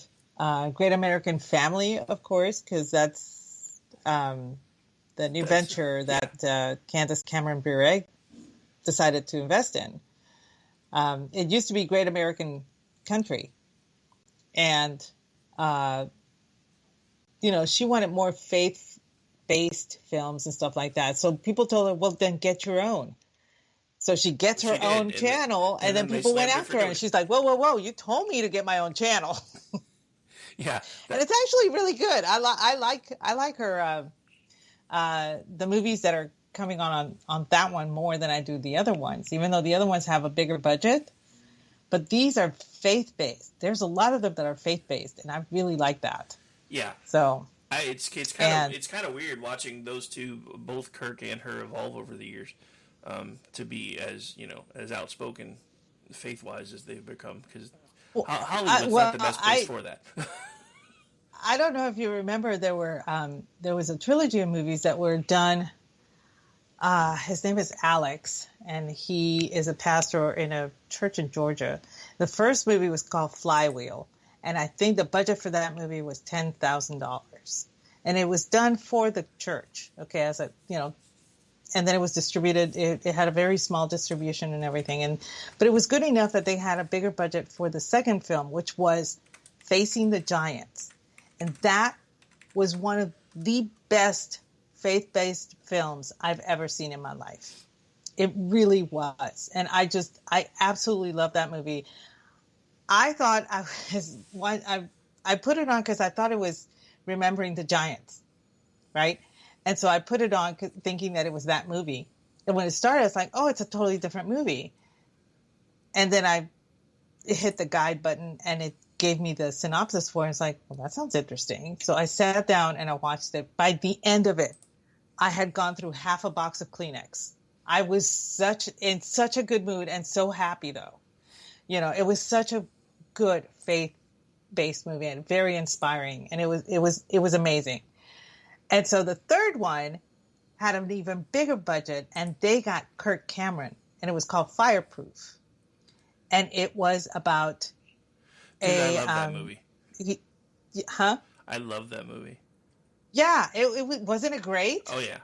Great American Family, of course, because that's the new venture that Candace Cameron Bure decided to invest in. It used to be Great American Country, and she wanted more faith-based films and stuff like that. So people told her, "Well, then get your own." So she gets her own channel, and then people went after her, and she's like, "Whoa, whoa, whoa! You told me to get my own channel." Yeah, and it's actually really good. I like her the movies that are coming on that one more than I do the other ones, even though the other ones have a bigger budget. But these are faith-based. There's a lot of them that are faith-based, and I really like that. Yeah. So it's kind of weird watching those two, both Kirk and her, evolve over the years, to be as outspoken faith-wise as they've become, because Hollywood's not the best place for that. I don't know if you remember, there was a trilogy of movies that were done. His name is Alex, and he is a pastor in a church in Georgia. The first movie was called Flywheel, and I think the budget for that movie was $10,000, and it was done for the church. Okay, and then it was distributed. It had a very small distribution and everything, but it was good enough that they had a bigger budget for the second film, which was Facing the Giants, and that was one of the best faith-based films I've ever seen in my life. It really was. And I absolutely love that movie. I thought I put it on because I thought it was Remembering the Giants, right? And so I put it on thinking that it was that movie. And when it started, it's like, oh, it's a totally different movie. And then I hit the guide button, and it gave me the synopsis for it. It's like, well, that sounds interesting. So I sat down and I watched it. By the end of it, I had gone through half a box of Kleenex. I was in such a good mood and so happy, though. It was such a good faith-based movie and very inspiring, and it was amazing. And so the third one had an even bigger budget, and they got Kirk Cameron, and it was called Fireproof, and it was about I love that movie. Huh? I love that movie. Yeah, it wasn't it great? Oh yeah.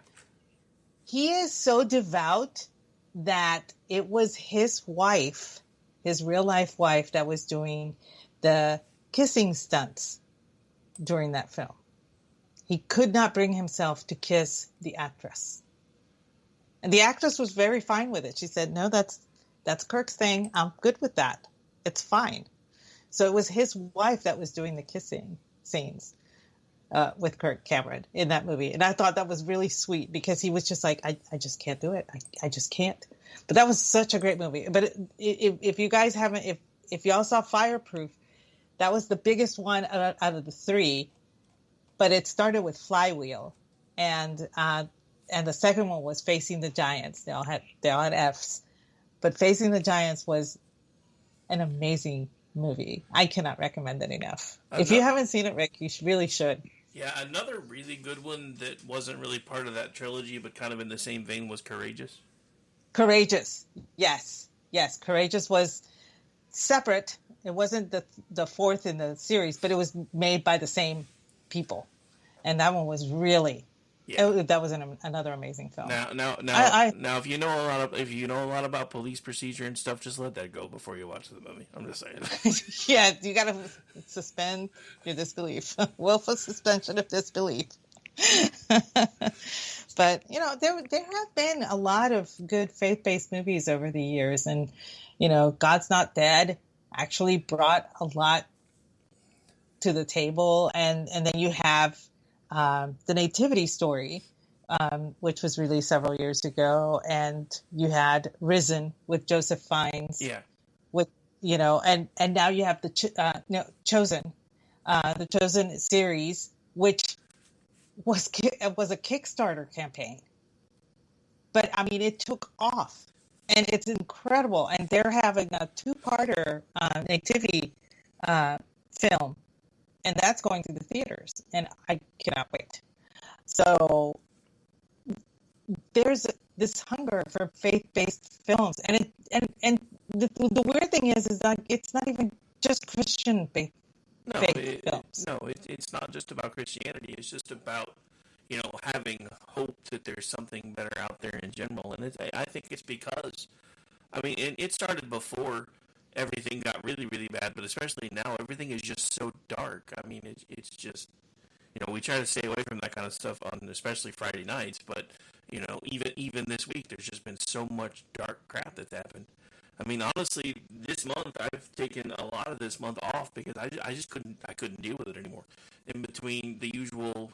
He is so devout that it was his wife, his real life wife, that was doing the kissing stunts during that film. He could not bring himself to kiss the actress. And the actress was very fine with it. She said, "No, that's Kirk's thing. I'm good with that. It's fine." So it was his wife that was doing the kissing scenes with Kirk Cameron in that movie. And I thought that was really sweet, because he was just like, I just can't do it. I just can't. But that was such a great movie. But if you guys haven't, if y'all saw Fireproof, that was the biggest one out of the three. But it started with Flywheel, and the second one was Facing the Giants. They all had F's, but Facing the Giants was an amazing movie. I cannot recommend it enough. If you haven't seen it, Rick, you really should. Yeah, another really good one that wasn't really part of that trilogy, but kind of in the same vein, was Courageous. Courageous, yes. Courageous was separate. It wasn't the fourth in the series, but it was made by the same people, and that one was really that was another amazing film. Now, if you know a lot about police procedure and stuff, just let that go before you watch the movie. I'm just saying. Yeah, you got to suspend your disbelief. Willful suspension of disbelief. But there have been a lot of good faith-based movies over the years, and God's Not Dead actually brought a lot to the table, and then you have the Nativity Story, which was released several years ago, and you had Risen with Joseph Fiennes, with and now you have the Chosen, the Chosen series, which was a Kickstarter campaign, but I mean it took off. and it's incredible. And they're having a two-parter nativity film, and that's going to the theaters, and I cannot wait. So there's this hunger for faith-based films, and the weird thing is that it's not even just Christian faith films. It's not just about Christianity. It's just about having hope that there's something better out there in general. And I think it's because, I mean, it started before everything got really, really bad, but especially now, everything is just so dark. I mean, it's just, we try to stay away from that kind of stuff on especially Friday nights, but, even this week, there's just been so much dark crap that's happened. I mean, honestly, this month, I've taken a lot of this month off because I just couldn't deal with it anymore. In between the usual,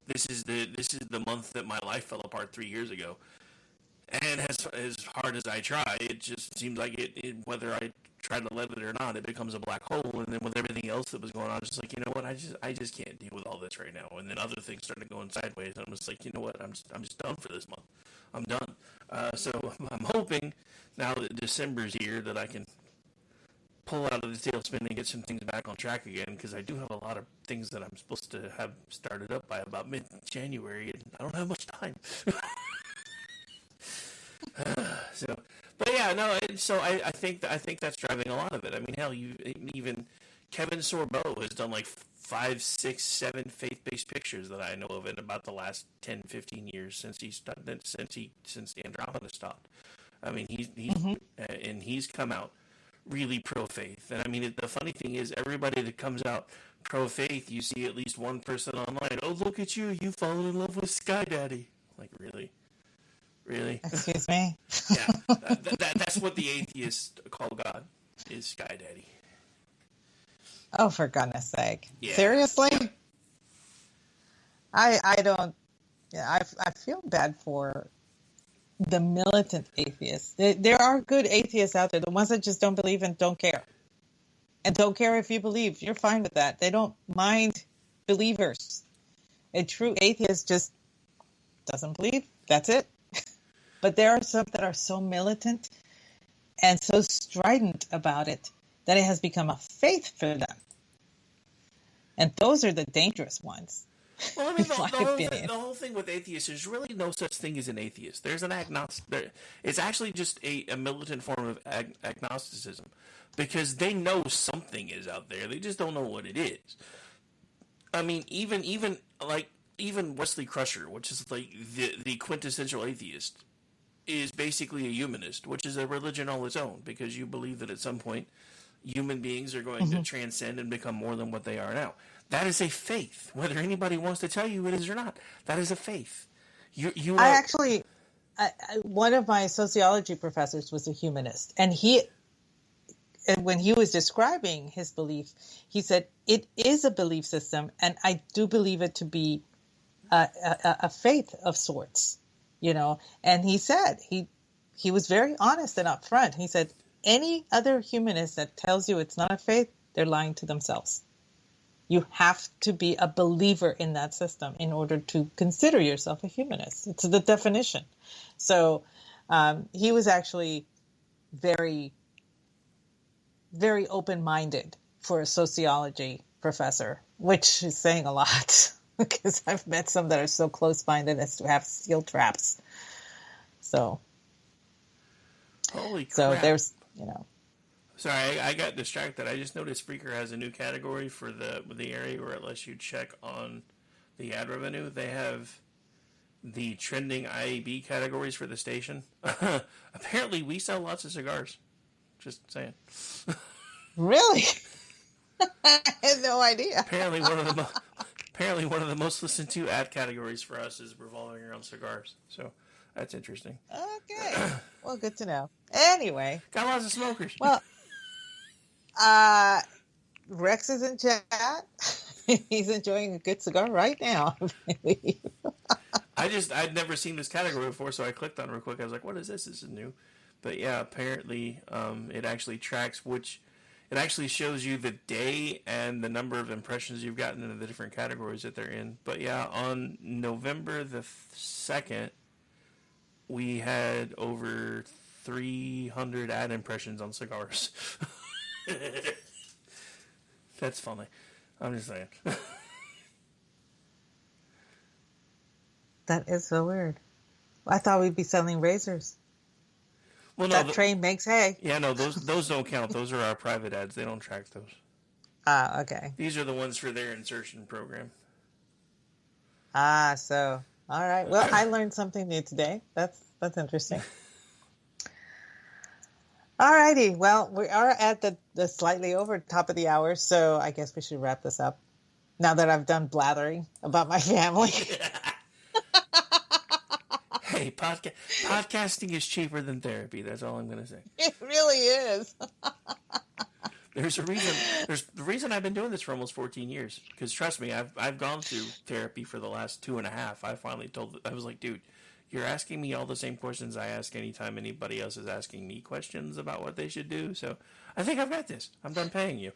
this is the month that my life fell apart 3 years ago. And as hard as I try, it just seems like it whether I try to let it or not, it becomes a black hole. And then with everything else that was going on, it's just like, you know what, I just can't deal with all this right now. And then other things started going sideways. And I'm just like, you know what, I'm just done for this month. I'm done. So I'm hoping now that December's here that I can pull out of the tailspin and get some things back on track again, because I do have a lot of things that I'm supposed to have started up by about mid-January, and I don't have much time. So I think that's driving a lot of it. I mean, hell, even Kevin Sorbo has done like 5, 6, 7 faith-based pictures that I know of in about the last 10, 15 years since the Andromeda stopped. I mean, he's come out really pro-faith. And I mean, the funny thing is, everybody that comes out pro-faith, you see at least one person online, oh, look at you, you've fallen in love with Sky Daddy. Like, really? Really? Excuse me? Yeah, that's what the atheists call God, is Sky Daddy. Oh, for goodness sake. Yeah. Seriously? I don't, I feel bad for the militant atheists. There are good atheists out there, the ones that just don't believe and don't care. And don't care if you believe. You're fine with that. They don't mind believers. A true atheist just doesn't believe. That's it. But there are some that are so militant and so strident about it that it has become a faith for them. And those are the dangerous ones. Well, I mean, the whole thing with atheists is really no such thing as an atheist. There's an agnostic. It's actually just a militant form of agnosticism, because they know something is out there. They just don't know what it is. I mean, even Wesley Crusher, which is like the quintessential atheist, is basically a humanist, which is a religion all its own, because you believe that at some point human beings are going to transcend and become more than what they are now. That is a faith, whether anybody wants to tell you it is or not. That is a faith. One of my sociology professors was a humanist, and when he was describing his belief, he said, it is a belief system, and I do believe it to be a faith of sorts, and he said, he was very honest and upfront. He said, any other humanist that tells you it's not a faith, they're lying to themselves. You have to be a believer in that system in order to consider yourself a humanist. It's the definition. So he was actually very, very open-minded for a sociology professor, which is saying a lot, because I've met some that are so close-minded as to have steel traps. So, holy crap. So there's, Sorry, I got distracted. I just noticed Spreaker has a new category for the area where it lets you check on the ad revenue. They have the trending IAB categories for the station. Apparently, we sell lots of cigars. Just saying. Really? I had no idea. Apparently, one of the most listened to ad categories for us is revolving around cigars. So that's interesting. Okay. Well, good to know. Anyway. Got lots of smokers. Well, Rex is in chat. He's enjoying a good cigar right now. I'd never seen this category before, so I clicked on it real quick. I was like, what is this? This is new. But yeah, apparently it actually tracks it actually shows you the day and the number of impressions you've gotten in the different categories that they're in. But yeah, on November the 2nd, we had over 300 ad impressions on cigars. That's funny. I'm just saying. That is so weird. I thought we'd be selling razors. Well, That train makes hay. Yeah, no, those don't count. Those are our private ads. They don't track those. Ah, okay. These are the ones for their insertion program. Ah, so all right. Well, I learned something new today. That's interesting. All righty. Well, we are at the slightly over top of the hour, so I guess we should wrap this up. Now that I've done blathering about my family. Hey, podcasting is cheaper than therapy. That's all I'm going to say. It really is. There's a reason. There's the reason I've been doing this for almost 14 years. Because trust me, I've gone through therapy for the last 2.5. I finally I was like, dude, you're asking me all the same questions I ask anytime anybody else is asking me questions about what they should do. So I think I've got this. I'm done paying you.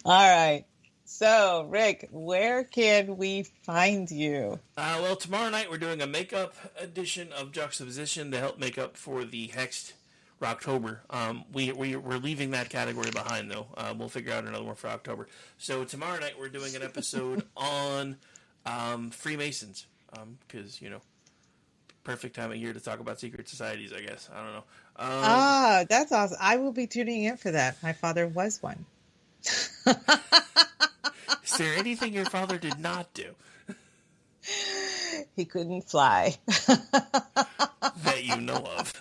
All right. So, Rick, where can we find you? Well, tomorrow night we're doing a makeup edition of Juxtaposition to help make up for the Hexed Rocktober. We're leaving that category behind, though. We'll figure out another one for October. So tomorrow night we're doing an episode on Freemasons, because, perfect time of year to talk about secret societies, I guess. I don't know. That's awesome. I will be tuning in for that. My father was one. Is there anything your father did not do? He couldn't fly. That you know of.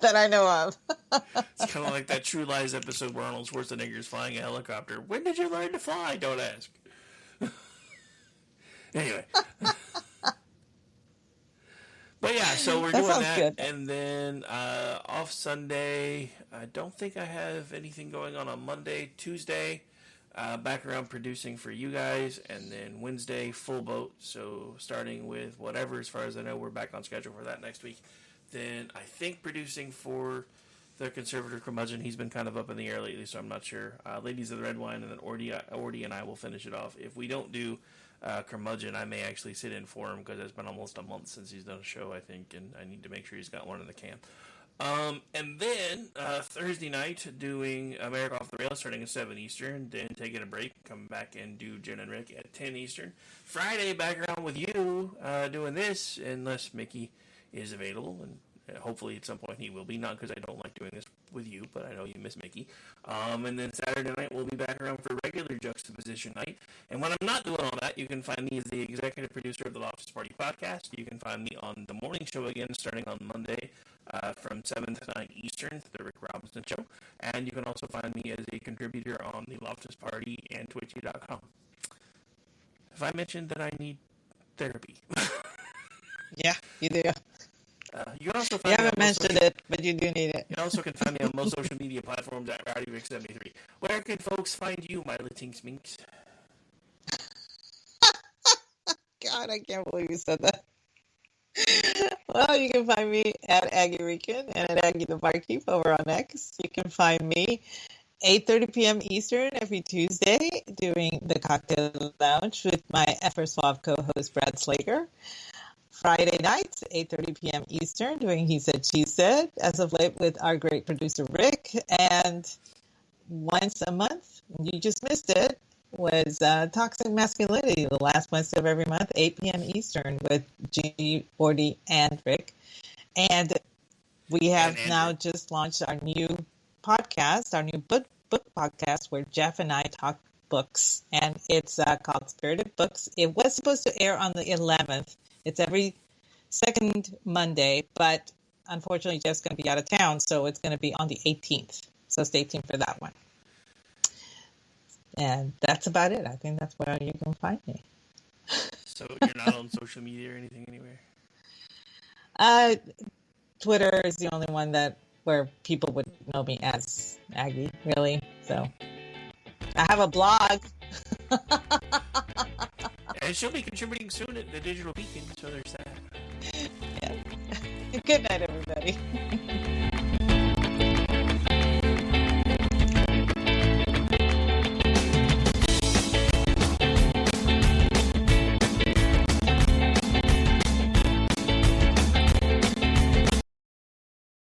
That I know of. It's kind of like that True Lies episode where Arnold Schwarzenegger's flying a helicopter. When did you learn to fly? Don't ask. Anyway. But yeah, so we're doing that. Good. And then off Sunday, I don't think I have anything going on Monday. Tuesday, back around producing for you guys. And then Wednesday, full boat. So starting with whatever, as far as I know, we're back on schedule for that next week. Then I think producing for the conservative curmudgeon. He's been kind of up in the air lately, so I'm not sure. Ladies of the Red Wine, and then Ordy and I will finish it off. If we don't do curmudgeon, I may actually sit in for him because it's been almost a month since he's done a show, I think, and I need to make sure he's got one in the can. And then Thursday night, doing America Off the Rails starting at 7 Eastern, then taking a break, come back and do Jen and Rick at 10 Eastern. Friday, back around with you, doing this, unless Mickey is available, and hopefully at some point he will be, not because I don't like doing this with you, but I know you miss Mickey. And then Saturday night we'll be back around for regular Juxtaposition night. And when I'm not doing all that, you can find me as the executive producer of the Loftus Party podcast. You can find me on the morning show again, starting on Monday from 7 to 9 Eastern, the Rick Robinson Show. And you can also find me as a contributor on the Loftus Party and Twitchy.com. Have I mentioned that I need therapy? Yeah, you do. You can also find you haven't mentioned it, but you do need it. You also can find me on most social media platforms at RowdyRick73. Where can folks find you, my little minks? God, I can't believe you said that. Well, you can find me at Aggie Rican and at Aggie the Barkeep over on X. You can find me 8:30 p.m. Eastern every Tuesday doing the Cocktail Lounge with my Ever Suave co-host Brad Slager. Friday nights, 8:30 p.m. Eastern, doing He Said, She Said, as of late with our great producer, Rick. And once a month, you just missed it, was Toxic Masculinity, the last Wednesday of every month, 8 p.m. Eastern, with G, Ordy, and Rick. And we have now just launched our new podcast, our new book podcast, where Jeff and I talk books. And it's called Spirited Books. It was supposed to air on the 11th. It's every second Monday, but unfortunately Jeff's going to be out of town, so it's going to be on the 18th. So stay tuned for that one. And that's about it. I think that's where you can find me. So you're not on social media or anything anywhere? Twitter is the only one where people would know me as Aggie, really. So I have a blog. And she'll be contributing soon at the Digital Beacon, so there's that. Yeah. Good night, everybody.